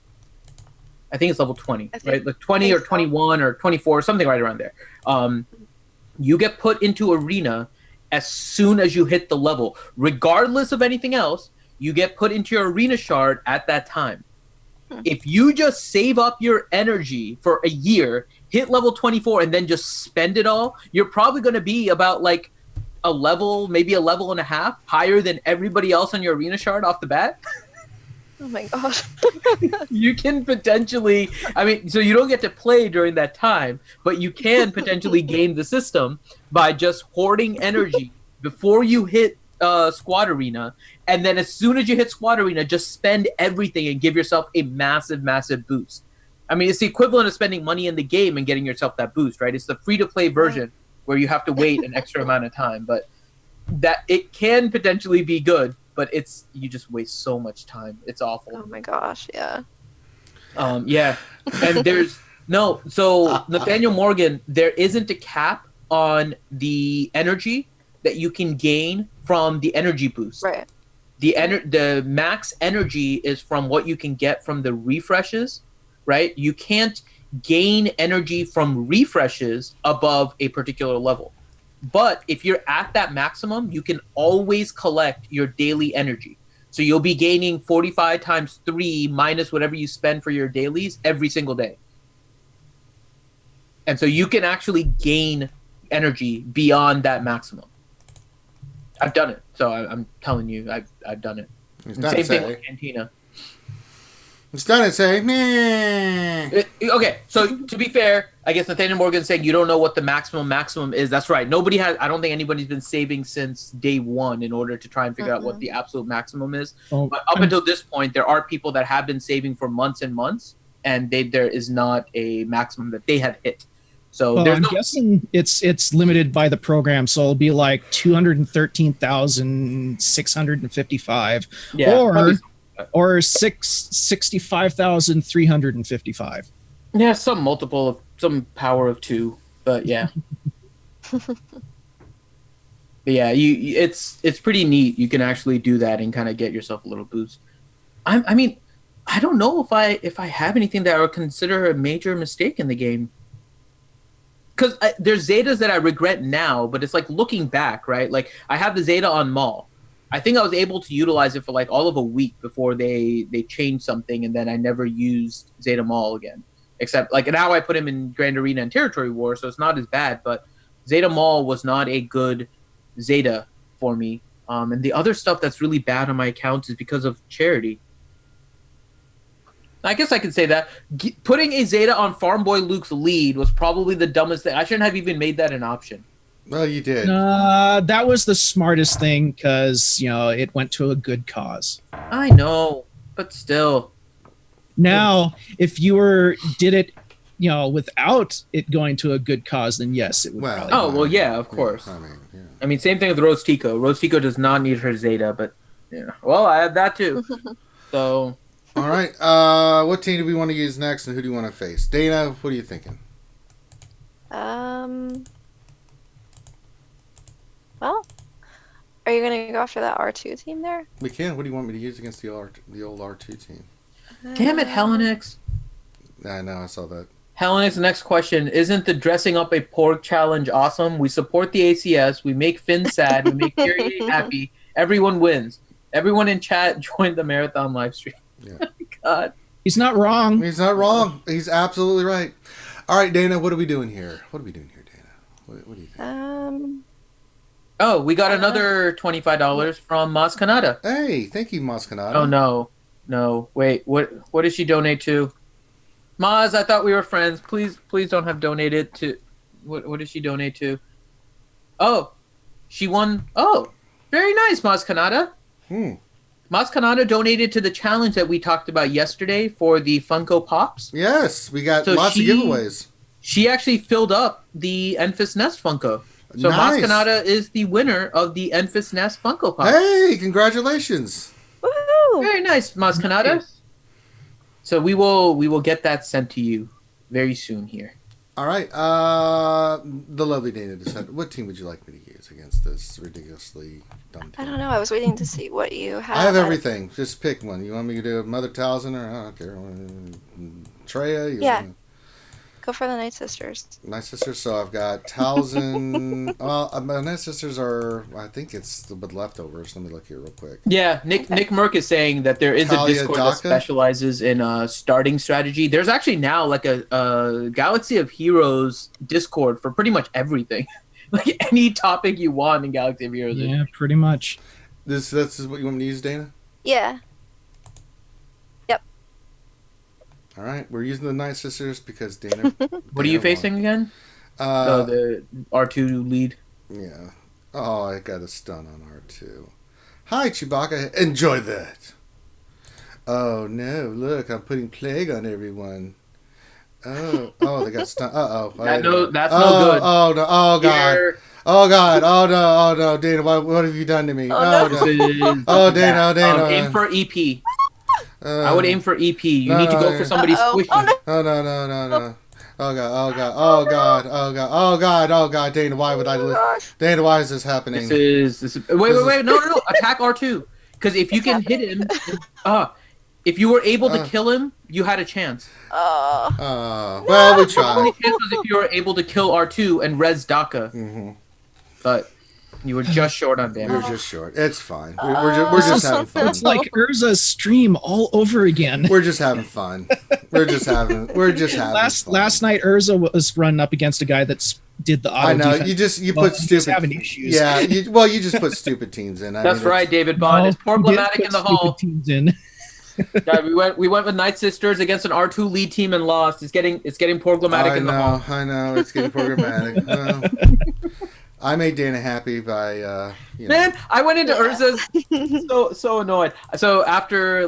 I think it's level 20, right? Like 20 or 21 or 24, something right around there. You get put into arena as soon as you hit the level. Regardless of anything else, you get put into your arena shard at that time. If you just save up your energy for a year, hit level 24, and then just spend it all, you're probably going to be about like a level, maybe a level and a half higher than everybody else on your arena shard off the bat. Oh my gosh. You can potentially, I mean, so you don't get to play during that time, but you can potentially game the system by just hoarding energy before you hit Squad Arena, and then as soon as you hit Squad Arena, just spend everything and give yourself a massive, massive boost. I mean, it's the equivalent of spending money in the game and getting yourself that boost, right? It's the free-to-play version where you have to wait an extra amount of time, but that it can potentially be good, but you just waste so much time. It's awful. Oh my gosh, yeah. Yeah, and so Nathaniel Morgan, there isn't a cap on the energy that you can gain from the energy boost. Right. The max energy is from what you can get from the refreshes, right? You can't gain energy from refreshes above a particular level. But if you're at that maximum, you can always collect your daily energy. So you'll be gaining 45 times 3 minus whatever you spend for your dailies every single day. And so you can actually gain energy beyond that maximum. I've done it. So I'm telling you, I've done it. Same thing with Cantina. It's done it, say, meh. Okay, so to be fair, I guess Nathaniel Morgan's saying you don't know what the maximum is. That's right. I don't think anybody's been saving since day one in order to try and figure out what the absolute maximum is. Oh, but up until this point, there are people that have been saving for months and months, and there is not a maximum that they have hit. So I'm guessing it's limited by the program, so it'll be like 213,655, or 65,355. Yeah, some multiple of some power of 2, but yeah. But yeah, it's pretty neat. You can actually do that and kind of get yourself a little boost. I mean, I don't know if I have anything that I would consider a major mistake in the game. Because there's Zetas that I regret now, but it's like looking back, right? Like I have the Zeta on Maul. I think I was able to utilize it for like all of a week before they changed something, and then I never used Zeta Maul again. Except like now I put him in Grand Arena and Territory War, so it's not as bad. But Zeta Maul was not a good Zeta for me. And the other stuff that's really bad on my account is because of charity. I guess I could say that. Putting a Zeta on Farm Boy Luke's lead was probably the dumbest thing. I shouldn't have even made that an option. Well, you did. That was the smartest thing because, it went to a good cause. I know, but still. Now, if you did it, without it going to a good cause, then yes, it would probably. Oh, well, yeah, of course. I mean, same thing with Rose Tico. Rose Tico does not need her Zeta, but, well, I have that too. So... All right. What team do we want to use next, and who do you want to face? Dana, what are you thinking? Well, are you going to go after that R2 team there? We can. What do you want me to use against the old R2 team? Damn it, Hellenix. I know. I saw that. Hellenix, next question. Isn't the dressing up a porg challenge awesome? We support the ACS. We make Finn sad. We make Kyrie happy. Everyone wins. Everyone in chat joined the marathon live stream. Yeah. Oh my God. He's not wrong. He's not wrong. He's absolutely right. All right, Dana, what are we doing here? What do you think? Oh, we got another $25 from Maz Kanata. Hey, thank you, Maz Kanata. Oh, no. Wait, what did she donate to? Maz, I thought we were friends. Please don't have donated to... What did she donate to? Oh, she won... Oh, very nice, Maz Kanata. Maz Kanata donated to the challenge that we talked about yesterday for the Funko Pops. Yes, we got lots of giveaways. She actually filled up the Enfys Nest Funko. So nice. Maz Kanata is the winner of the Enfys Nest Funko Pop. Hey, congratulations. Woohoo! Very nice, Maz Kanata. So we will get that sent to you very soon here. All right. The lovely Dana decided. What team would you like me to use against this ridiculously dumb team? I don't know. I was waiting to see what you have. I have everything. Just pick one. You want me to do Mother Talzin or I don't care. Treya? Yeah. Go for the Nightsisters. Nightsisters. So I've got Talzin. Well, my Nightsisters are. I think it's with leftovers. Let me look here real quick. Yeah, Nick Merck is saying that there is Talia a Discord Daka? that specializes in starting strategy. There's actually now like a Galaxy of Heroes Discord for pretty much everything. Like any topic you want in Galaxy of Heroes. Yeah, pretty much. This is what you want me to use, Dana? Yeah. All right, we're using the Nightsisters because Dana. What are you facing again? The R2 lead. Yeah. Oh, I got a stun on R2. Hi, Chewbacca. Enjoy that. Oh no! Look, I'm putting plague on everyone. Oh, they got stun. That's no good. Oh no! Oh god! Here. Oh god! Oh no! Oh no! Dana, what have you done to me? Oh, no! Is Oh Dana! Oh Dana! aim for EP. I would aim for EP. You need to go for somebody squishy. Oh no! Oh god! Oh god! Oh god! Oh god! Oh god! Oh god! Dana, why would I lose? Dana, why is this happening? This is wait! No! Attack R2. Because if you can hit him, if you were able to kill him, you had a chance. Well, we tried. The only chance was if you were able to kill R2 and res Daka. Mm-hmm. But you were just short on damage. We're just short. It's fine. We're just having fun. It's like Urza's stream all over again. We're just having fun. We're just having fun. Last night Urza was running up against a guy that's did the auto I know. defense. You put stupid. Having issues. Yeah. You just put stupid teams in. That's right, David Bond. It's problematic in the hall. Teams in. Yeah, we went with Nightsisters against an R2 lead team and lost. It's getting problematic in the hall. I know. It's getting problematic. Well, I made Dana happy by Man, I went into Urza's so annoyed. So after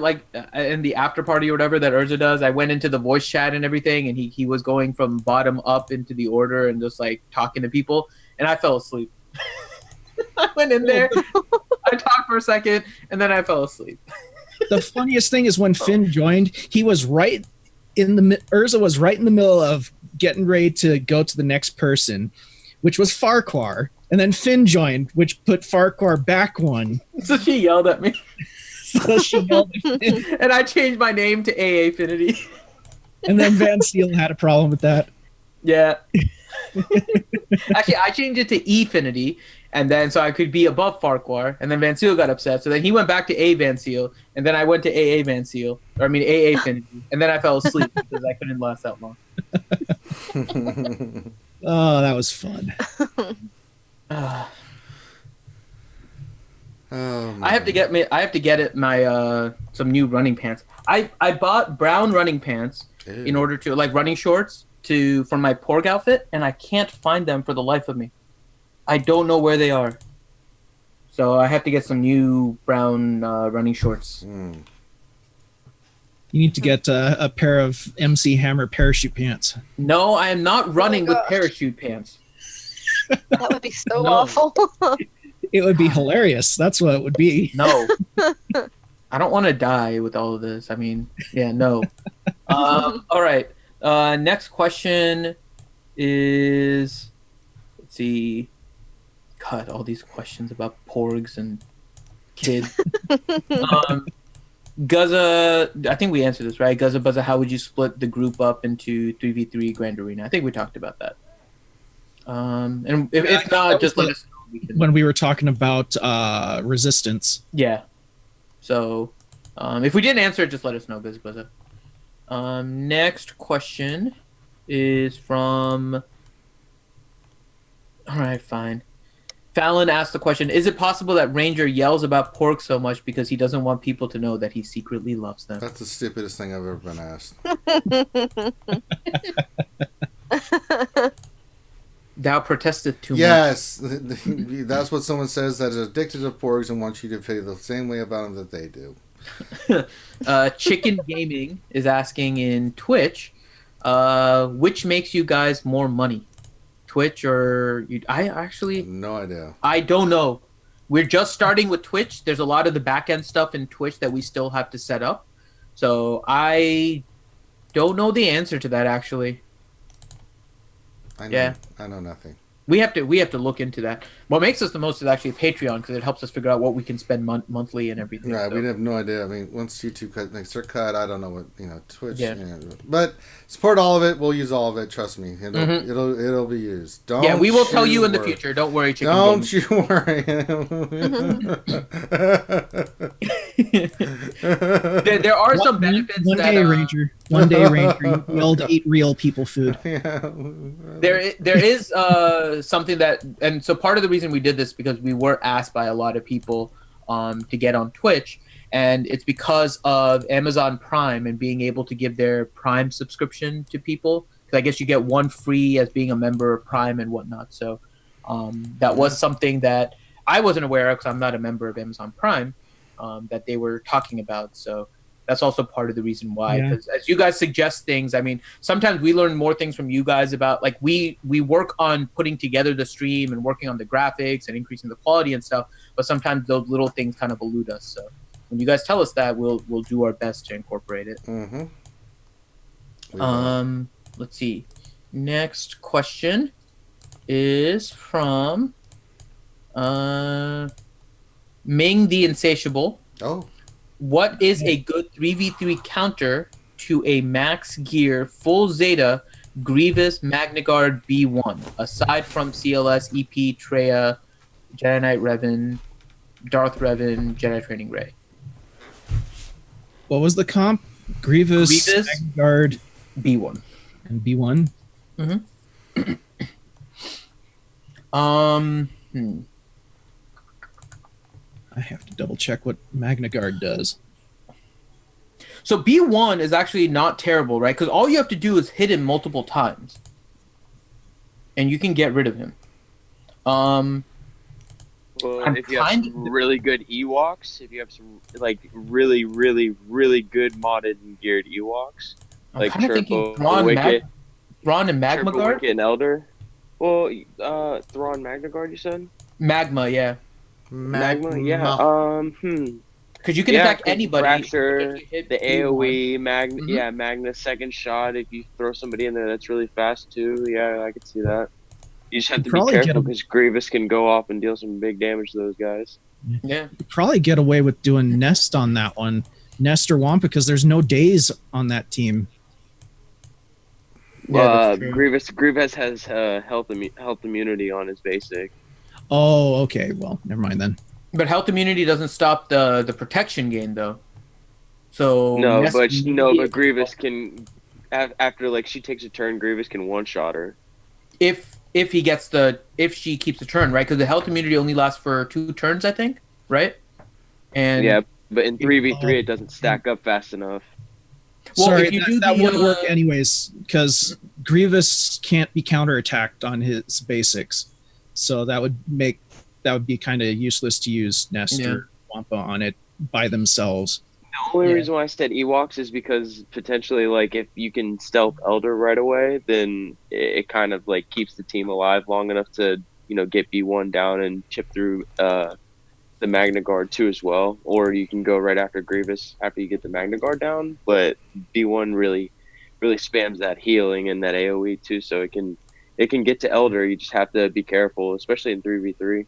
in the after party or whatever that Urza does, I went into the voice chat and everything, and he was going from bottom up into the order and just like talking to people, and I fell asleep. I went in there, I talked for a second, and then I fell asleep. The funniest thing is when Finn joined, he was Urza was right in the middle of getting ready to go to the next person, which was Farquhar, and then Finn joined, which put Farquhar back one. So she yelled at me. And I changed my name to AA Affinity. And then Van Seal had a problem with that. Yeah. Actually, I changed it to E-Finity, and then so I could be above Farquhar, and then Van Seal got upset, so then he went back to A Van Seal, and then I went to AA Van Seal, AA Affinity, and then I fell asleep because I couldn't last that long. Oh, that was fun. Oh, I have to get my some new running pants. I bought brown running pants in order to running shorts for my Porg outfit, and I can't find them for the life of me. I don't know where they are. So I have to get some new brown running shorts. Mm. You need to get a pair of MC Hammer parachute pants. No, I am not running with parachute pants. That would be so awful. It would be hilarious. That's what it would be. No. I don't want to die with all of this. I mean, yeah, no. All right. Next question is, let's see. God, all these questions about porgs and kids. Guzza, I think we answered this, right? Guzza Buzza, how would you split the group up into 3v3 Grand Arena? I think we talked about that. And if not, just let us know. When we were talking about resistance. Yeah. So, if we didn't answer it, just let us know, Guzza Buzza. Next question is from... All right, fine. Fallon asked the question, is it possible that Ranger yells about pork so much because he doesn't want people to know that he secretly loves them? That's the stupidest thing I've ever been asked. Thou protesteth too much. Yes, that's what someone says that is addicted to porgs and wants you to feel the same way about them that they do. Chicken Gaming is asking in Twitch, which makes you guys more money? Twitch or I actually no idea. I don't know. We're just starting with Twitch. There's a lot of the back end stuff in Twitch that we still have to set up. So I don't know the answer to that actually. I know nothing. We have to look into that. What makes us the most is actually Patreon because it helps us figure out what we can spend monthly and everything. Right, so. we have no idea. I mean, once YouTube makes their cut, I don't know what Twitch. Yeah. But support all of it. We'll use all of it. Trust me, it'll be used. Don't. We will tell you in the future. Don't worry, Chicken. Don't you worry. there are some benefits. One day, Ranger. One day, Ranger. You'll eat real people food. Yeah. There is something that, and so part of the reason we did this because we were asked by a lot of people to get on Twitch, and it's because of Amazon Prime and being able to give their Prime subscription to people. Because I guess you get one free as being a member of Prime and whatnot. So that was something that I wasn't aware of because I'm not a member of Amazon Prime that they were talking about. So that's also part of the reason why. Because as you guys suggest things, I mean, sometimes we learn more things from you guys about, like, we work on putting together the stream and working on the graphics and increasing the quality and stuff, but sometimes those little things kind of elude us. So when you guys tell us that, we'll do our best to incorporate it. Let's see. Next question is from Ming the Insatiable. Oh. What is a good 3v3 counter to a max gear full Zeta Grievous Magna Guard B1 aside from CLS, EP, Treya, Jedi Knight Revan, Darth Revan, Jedi Training Ray? What was the comp? Grievous Magna Guard B1 and B1. I have to double check what Magna Guard does. So B1 is actually not terrible, right? Because all you have to do is hit him multiple times, and you can get rid of him. Well, if you have some really good Ewoks, if you have some like really good modded and geared Ewoks, I'm kind of thinking Thrawn and Magma Turbo Guard? Wicket and Elder. Well, Thrawn Magna Guard, you said? Magma, yeah. Magma, yeah. Because you can attack anybody. Fracture, the AoE, Magna, Magna second shot. If you throw somebody in there, that's really fast too. Yeah, I could see that. You just have to be careful because Grievous can go off and deal some big damage to those guys. Yeah. You probably get away with doing Nest on that one. Nest or Wampa, because there's no days on that team. Grievous has health immunity on his basic. Oh, okay. Well, never mind then. But health immunity doesn't stop the protection gain, though. So but Grievous can, after like she takes a turn, Grievous can one shot her. If she keeps the turn, right? Because the health immunity only lasts for 2 turns, I think, right? And yeah, but in 3v3 it doesn't stack up fast enough. Well, sorry, if you that wouldn't work anyways, because Grievous can't be counterattacked on his basics, so that would be kind of useless to use Nest or Wampa on it by themselves. The only reason why I said Ewoks is because potentially, like, if you can stealth Elder right away, then it kind of like keeps the team alive long enough to get B1 down and chip through the Magna Guard too as well. Or you can go right after Grievous after you get the Magna Guard down. But B1 really spams that healing and that AoE too, so it can get to Elder. You just have to be careful, especially in 3v3.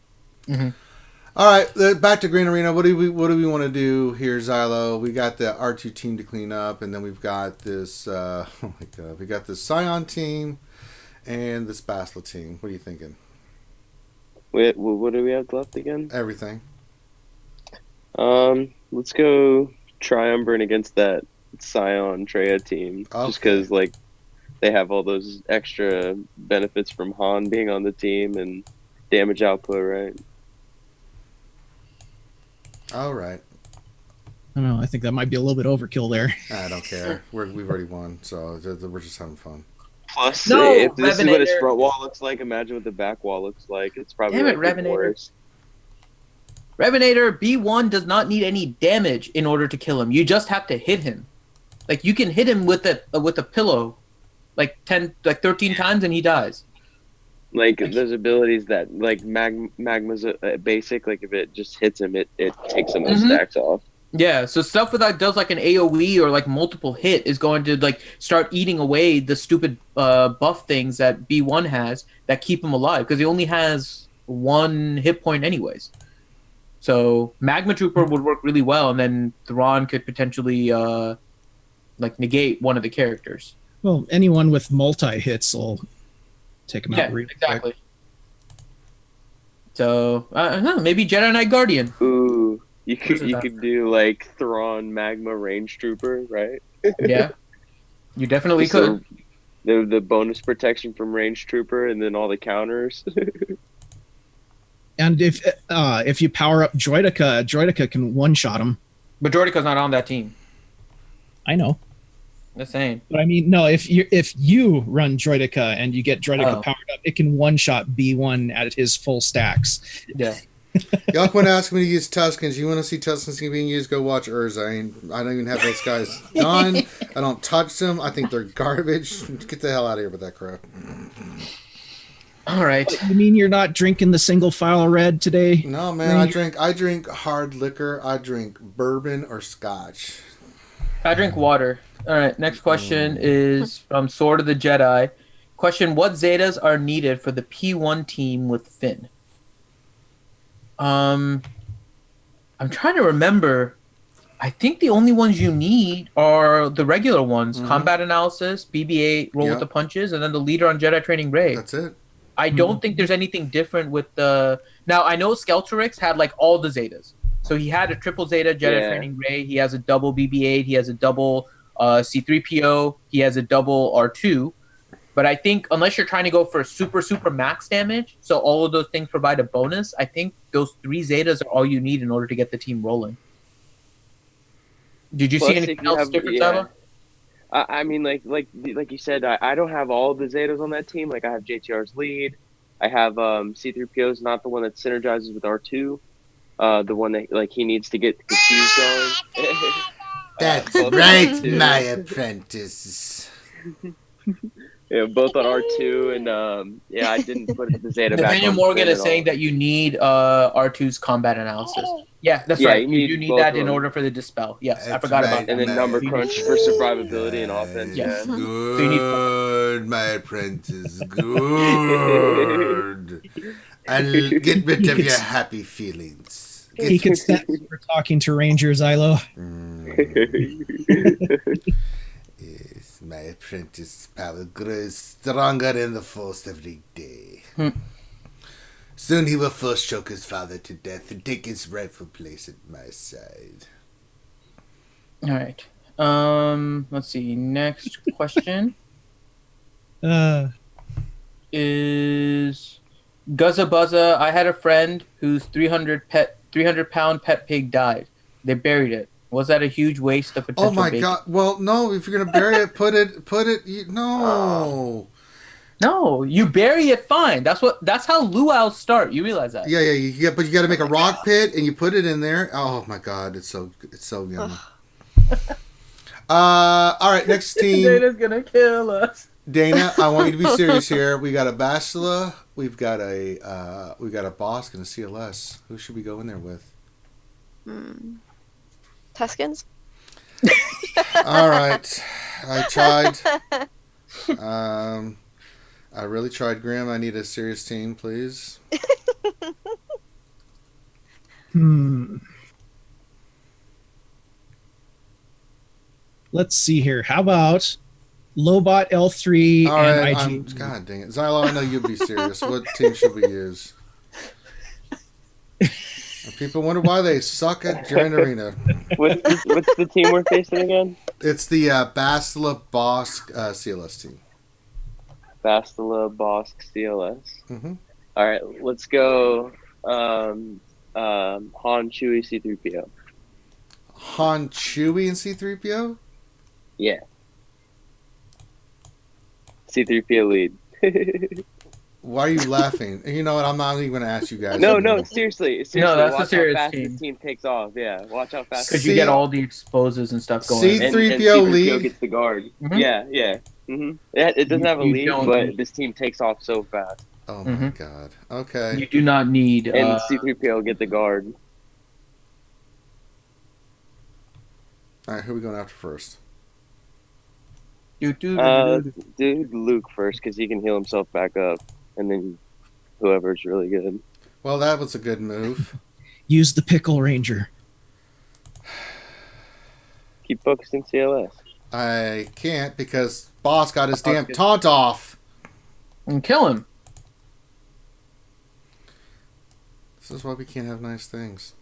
All right, back to Green Arena. What do we want to do here, Xylo? We got the R2 team to clean up, and then we've got this. Oh my god, we got this Scion team and this Basla team. What are you thinking? Wait, what do we have left again? Everything. Let's go Triumvirate against that Scion Treya team, just because like they have all those extra benefits from Han being on the team and damage output, right? All right. I don't know. I think that might be a little bit overkill there. I don't care. We've already won, so we're just having fun. Plus, if this is what his front wall looks like, imagine what the back wall looks like. It's probably worse. Revenator B1 does not need any damage in order to kill him. You just have to hit him. Like, you can hit him with a pillow, like 13 times, and he dies. Like, those abilities that, like, Magma's basic, like, if it just hits him, it takes some of the stacks off. Yeah, so stuff that does, like, an AoE or, like, multiple hit is going to, like, start eating away the stupid buff things that B1 has that keep him alive, because he only has 1 hit point anyways. So Magma Trooper would work really well, and then Thrawn could potentially, negate one of the characters. Well, anyone with multi-hits will take him out really exactly. Quick. So, maybe Jedi Knight Guardian. Ooh, you could do, like, Thrawn Magma Range Trooper, right? Yeah, you definitely could. The bonus protection from Range Trooper, and then all the counters. And if you power up Droideka can one-shot him. But Droideca's not on that team. I know. Just saying. But I mean, no, if you run Droideka and you get Droideka powered up, it can one-shot B1 at his full stacks. Yeah. Y'all want to ask me to use Tuscans. You want to see Tuscans being used? Go watch Urza. I don't even have those guys done. I don't touch them. I think they're garbage. Get the hell out of here with that crap. All right. You mean you're not drinking the single file red today? No, man. I drink hard liquor. I drink bourbon or scotch. I drink water. All right. Next question is from Sword of the Jedi. Question: what Zetas are needed for the P1 team with Finn? I'm trying to remember. I think the only ones you need are the regular ones: combat analysis, BB-8, roll with the punches, and then the leader on Jedi Training Ray. That's it. I don't think there's anything different with the. Now I know Skelterix had like all the Zetas. So he had a triple Zeta Jedi Training Ray. He has a double BB-8. He has a double C-3PO. He has a double R2. But I think unless you're trying to go for super max damage, so all of those things provide a bonus, I think those 3 Zetas are all you need in order to get the team rolling. Did you see anything else different, Saba? I mean, like you said, I don't have all the Zetas on that team. Like I have JTR's lead. I have C-3PO's not the one that synergizes with R2. The one that like he needs to get the fuse going. That's right, my apprentice. Yeah, both on R2 and I didn't put the Zeta back. Nathaniel Morgan is saying that you need R2's combat analysis. Yeah, that's right. You do need that in order for the dispel. Yes, I forgot about that. And then number crunch for survivability and offense. Yes. Good, my apprentice. Good. And get rid of your happy feelings. He could sense we're talking to Ranger Xylo. Yes, my apprentice power grows stronger in the force every day. Soon he will force choke his father to death and take his rightful place at my side. All right. Let's see. Next question is Guzza Buzza. I had a friend whose 300-pound pet pig died. They buried it. Was that a huge waste of potential? Oh my bacon? God! Well, no. If you're gonna bury it, put it. No. No, you bury it fine. That's how luau's start. You realize that? Yeah. But you got to make a rock pit and you put it in there. Oh my God! It's so yummy. All right, next team. Dana's gonna kill us. Dana, I want you to be serious here. We got a Bastila, we've got a Bosk and a CLS. Who should we go in there with? Tuscans? All right. I tried. I really tried, Graham. I need a serious team, please. Let's see here. How about Lobot L3 All and right, IG? God dang it. Xylo, I know you'd be serious. What team should we use? People wonder why they suck at Giant Arena. What's the team we're facing again? It's the Bastila Bosk CLS team. Bastila Bosk CLS. Mm-hmm. All right, let's go. Han, Chewie, C-3PO. Han, Chewie, and C-3PO? Yeah. C-3PO lead. Why are you laughing? You know what? I'm not even going to ask you guys. No, anymore. seriously. No, that's watch a serious how fast team. this team takes off. Yeah, watch how fast. Because you get all the exposes and stuff going. C-3PO and C-3PO lead. gets the guard. Mhm. Yeah. Mm-hmm. It doesn't have a You lead, don't but need- this team takes off so fast. Oh my God. Okay. You do not need. And C-3PO get the guard. All right, who are we going after first? Dude, Luke first, because he can heal himself back up, and then whoever's really good. Well, that was a good move. Use the Pickle Ranger. Keep focusing CLS. I can't because Boss got his damn taunt off. and kill him. This is why we can't have nice things.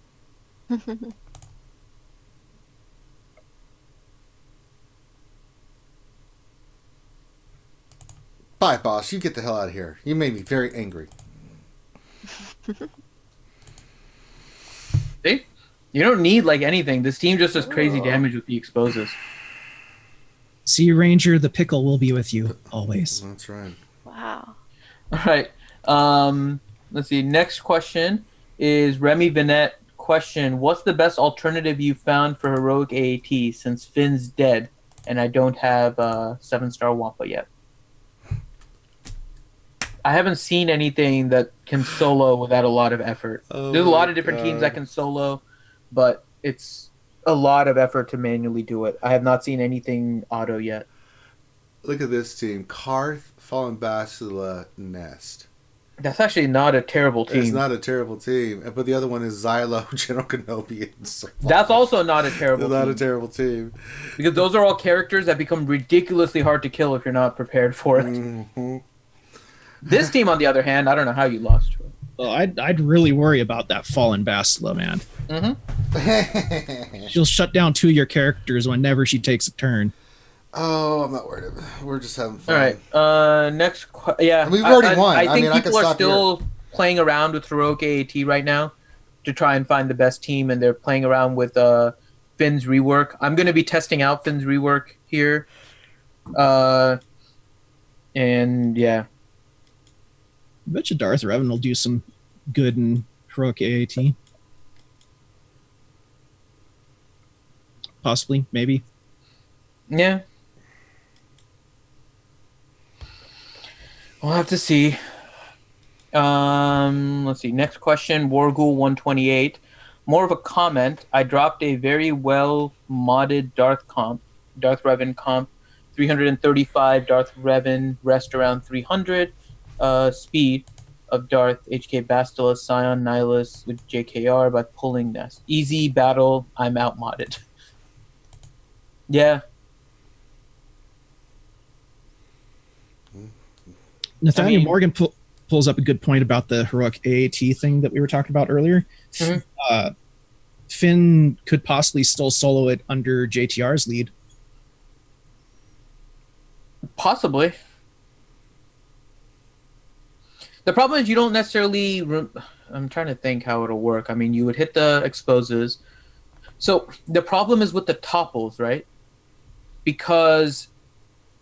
Bye, boss. You get the hell out of here. You made me very angry. See? You don't need like anything. This team just does crazy damage with the exposes. Sea Ranger, the pickle will be with you always. That's right. Wow. All right. Let's see. Next question is Remy Vinette. Question: what's the best alternative you found for heroic AAT since Finn's dead and I don't have 7-star Wampa yet? I haven't seen anything that can solo without a lot of effort. There's a lot of different teams that can solo, but it's a lot of effort to manually do it. I have not seen anything auto yet. Look at this team. Karth, Fallen Basila, Nest. That's actually not a terrible team. It's not a terrible team. But the other one is Xylo, General Kenobi, and Sith. That's also not a terrible team. Not a terrible team. Because those are all characters that become ridiculously hard to kill if you're not prepared for it. Mm-hmm. This team, on the other hand, I don't know how you lost to it. Well, I'd really worry about that Fallen Basila, man. Mm-hmm. She'll shut down 2 of your characters whenever she takes a turn. Oh, I'm not worried. We're just having fun. All right. Next. Yeah. We've already won. I think I people are still playing around with heroic AAT right now to try and find the best team, and they're playing around with Finn's rework. I'm going to be testing out Finn's rework here. And yeah. I bet you Darth Revan will do some good in heroic AAT. Possibly, maybe. Yeah. We'll have to see. Let's see. Next question, Warghoul 128. More of a comment. I dropped a very well modded Darth Revan comp, 335 Darth Revan, rest around 300, speed of Darth HK Bastila, Scion, Nihilus with JKR by pulling Nest. Easy battle. I'm out modded. Yeah. Nathaniel Morgan pulls up a good point about the heroic AAT thing that we were talking about earlier. Mm-hmm. Finn could possibly still solo it under JTR's lead. Possibly. The problem is you don't necessarily... I'm trying to think how it'll work. I mean, you would hit the exposes. So the problem is with the topples, right? Because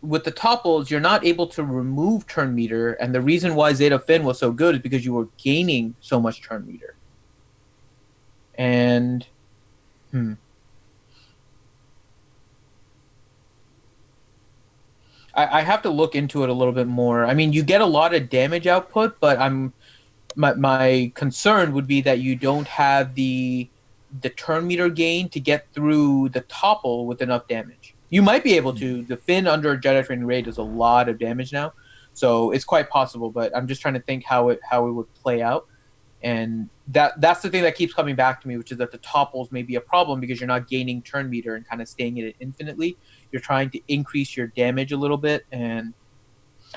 with the topples, you're not able to remove turn meter, and the reason why Zeta Finn was so good is because you were gaining so much turn meter. And I have to look into it a little bit more. I mean, you get a lot of damage output, but my concern would be that you don't have the turn meter gain to get through the topple with enough damage. You might be able to. The Finn under Jedi Training Ray does a lot of damage now, so it's quite possible. But I'm just trying to think how it would play out, and that's the thing that keeps coming back to me, which is that the topples may be a problem because you're not gaining turn meter and kind of staying in it infinitely. You're trying to increase your damage a little bit, and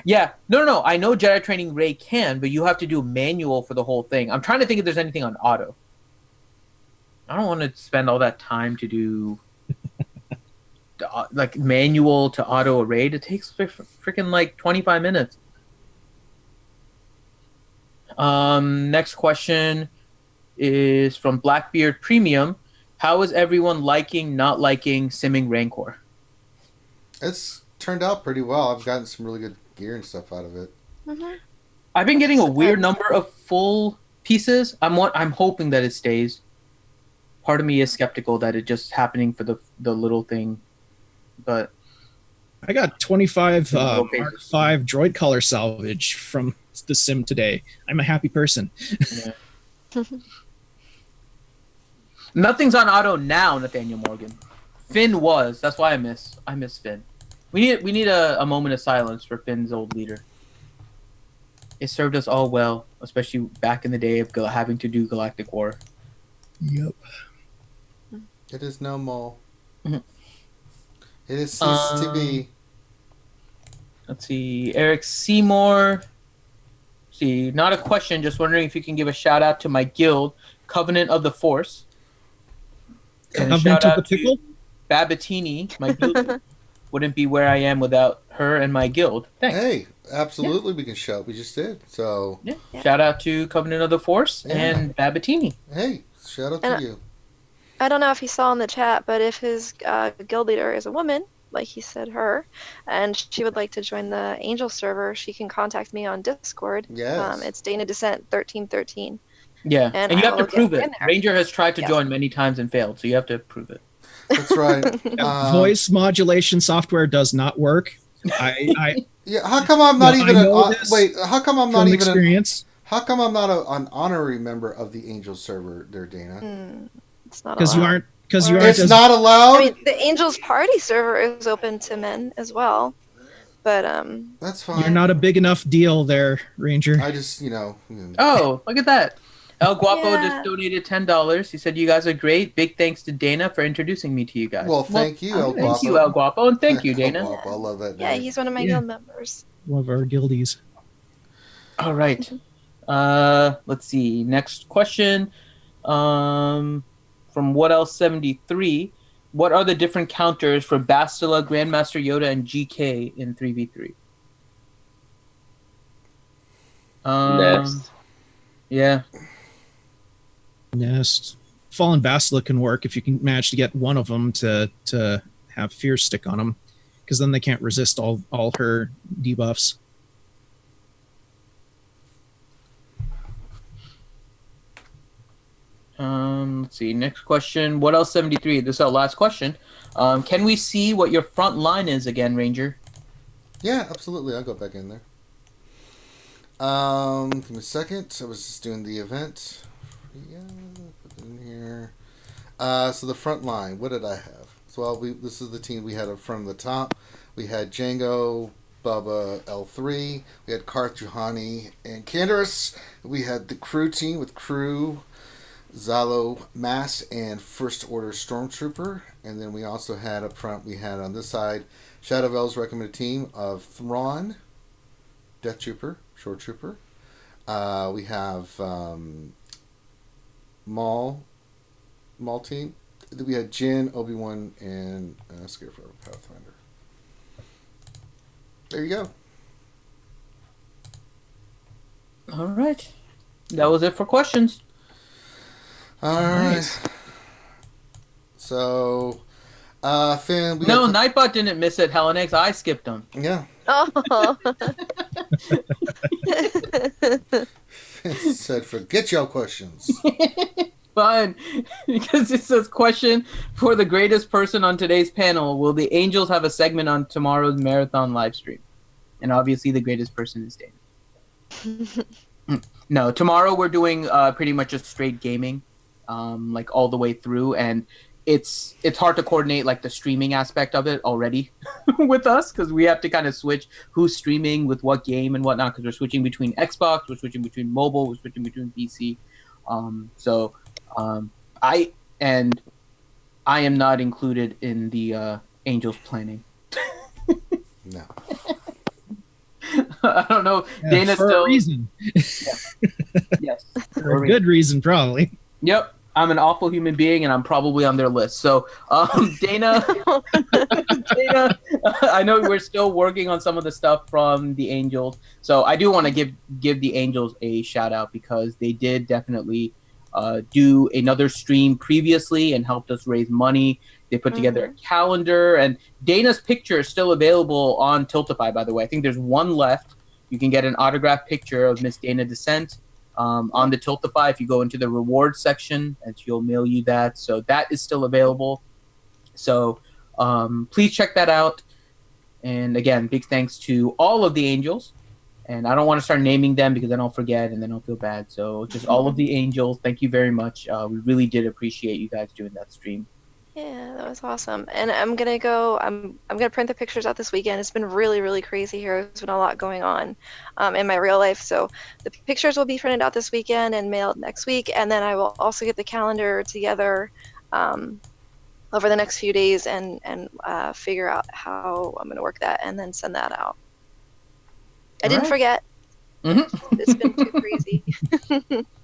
yeah, no. I know Jedi Training Ray can, but you have to do manual for the whole thing. I'm trying to think if there's anything on auto. I don't want to spend all that time to do like manual to auto raid. It takes freaking like 25 minutes. Next question is from Blackbeard Premium. How is everyone liking, not liking Simming Rancor? It's turned out pretty well. I've gotten some really good gear and stuff out of it. Mm-hmm. I've been getting a weird number of full pieces. I'm hoping that it stays. Part of me is skeptical that it's just happening for the little thing, but I got 25 Mark 5 droid color salvage from the sim today. I'm a happy person. Yeah. Nothing's on auto now, Nathaniel Morgan. Finn was. That's why I miss Finn. We need a moment of silence for Finn's old leader. It served us all well, especially back in the day of having to do Galactic War. Yep. It is no more. Mm-hmm. It is ceased to be. Let's see. Eric Seymour. See, not a question, just wondering if you can give a shout out to my guild, Covenant of the Force. And a shout out to Babatini, my guild. Wouldn't be where I am without her and my guild. Thanks. Hey, absolutely, we can shout. We just did. So yeah. Shout out to Covenant of the Force and Babatini. Hey, shout out to you. I don't know if he saw in the chat, but if his guild leader is a woman, like he said her, and she would like to join the Angel server, she can contact me on Discord. Yes. It's Dana Descent 1313. Yeah, And you I have to will get prove in it. there. Ranger has tried to Yes. join many times and failed, so you have to prove it. That's right. Voice modulation software does not work. Yeah. How come I'm not even wait? How come I'm not From even experience, how come I'm not an honorary member of the Angel server there, Dana? It's not because you allowed. aren't. Because you aren't. It's as, not allowed. I mean, the Angels Party server is open to men as well, but That's fine. You're not a big enough deal there, Ranger. I just Oh, look at that. El Guapo Yeah. just donated $10. He said, "You guys are great. Big thanks to Dana for introducing me to you guys." Well, thank you, El Thank you, Guapo. El Guapo, and thank you, El Dana. Guapo, I love that yeah, name. he's one of my Yeah. guild members. One of our guildies. All right. Let's see. Next question. From What Else 73. What are the different counters for Bastila, Grandmaster Yoda, and GK in 3v3? Next. Yeah. Nest. Fallen Basilisk can work if you can manage to get one of them to have Fear Stick on them, because then they can't resist all her debuffs. Let's see. Next question. What Else 73? This is our last question. Can we see what your front line is again, Ranger? Yeah, absolutely. I'll go back in there. Give me a second. I was just doing the event. Yeah, put it in here. So the front line. What did I have? So this is the team we had from the top. We had Django, Bubba, L3. We had Karth, Juhani, and Candaris. We had the crew team with Crew, Zalo, Mass, and First Order Stormtrooper. And then we also had up front, we had on this side, Shadow Vel's recommended team of Thrawn, Death Trooper, Shore Trooper. We have Maul team. We had Jin, Obi-Wan, and Scarecrow Pathfinder. There you go. All right. That was it for questions. All right. So, Finn, Nightbot didn't miss it, Helenex. I skipped them. Yeah. Oh. Finn said, forget your questions. Fine. Because it says, question for the greatest person on today's panel. Will the Angels have a segment on tomorrow's marathon live stream? And obviously the greatest person is Dana. No, tomorrow we're doing pretty much just straight gaming, like all the way through, and it's hard to coordinate like the streaming aspect of it already with us, because we have to kind of switch who's streaming with what game and whatnot, because we're switching between Xbox, we're switching between mobile, we're switching between PC. I am not included in the Angels planning. No. I don't know. Yeah, Dana for still a reason. Yes. For a good reason, probably. Yep. I'm an awful human being, and I'm probably on their list. So, Dana, I know we're still working on some of the stuff from the Angels. So I do want to give the Angels a shout out, because they did definitely do another stream previously and helped us raise money. They put together a calendar, and Dana's picture is still available on Tiltify, by the way. I think there's one left. You can get an autographed picture of Miss Dana Descent on the Tiltify if you go into the rewards section, and she'll mail you that. So that is still available. So please check that out. And again, big thanks to all of the Angels. And I don't want to start naming them because then I'll forget and then I'll feel bad. So just all of the Angels, thank you very much. We really did appreciate you guys doing that stream. Yeah, that was awesome. And I'm gonna print the pictures out this weekend. It's been really, really crazy here. There's been a lot going on in my real life. So the pictures will be printed out this weekend and mailed next week. And then I will also get the calendar together over the next few days and figure out how I'm gonna work that and then send that out. I didn't forget. It's been too crazy.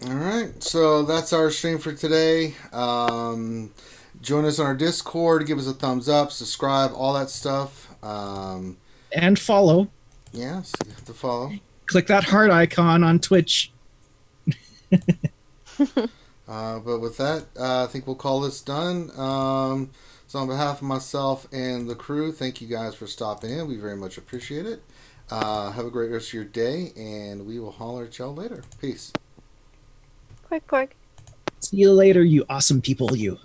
All right, so that's our stream for today. Join us on our Discord. Give us a thumbs up, subscribe, all that stuff. And follow. Yes, you have to follow. Click that heart icon on Twitch. But with that, I think we'll call this done. So on behalf of myself and the crew, thank you guys for stopping in. We very much appreciate it. Have a great rest of your day, and we will holler at y'all later. Peace. Quick. See you later, you awesome people, you.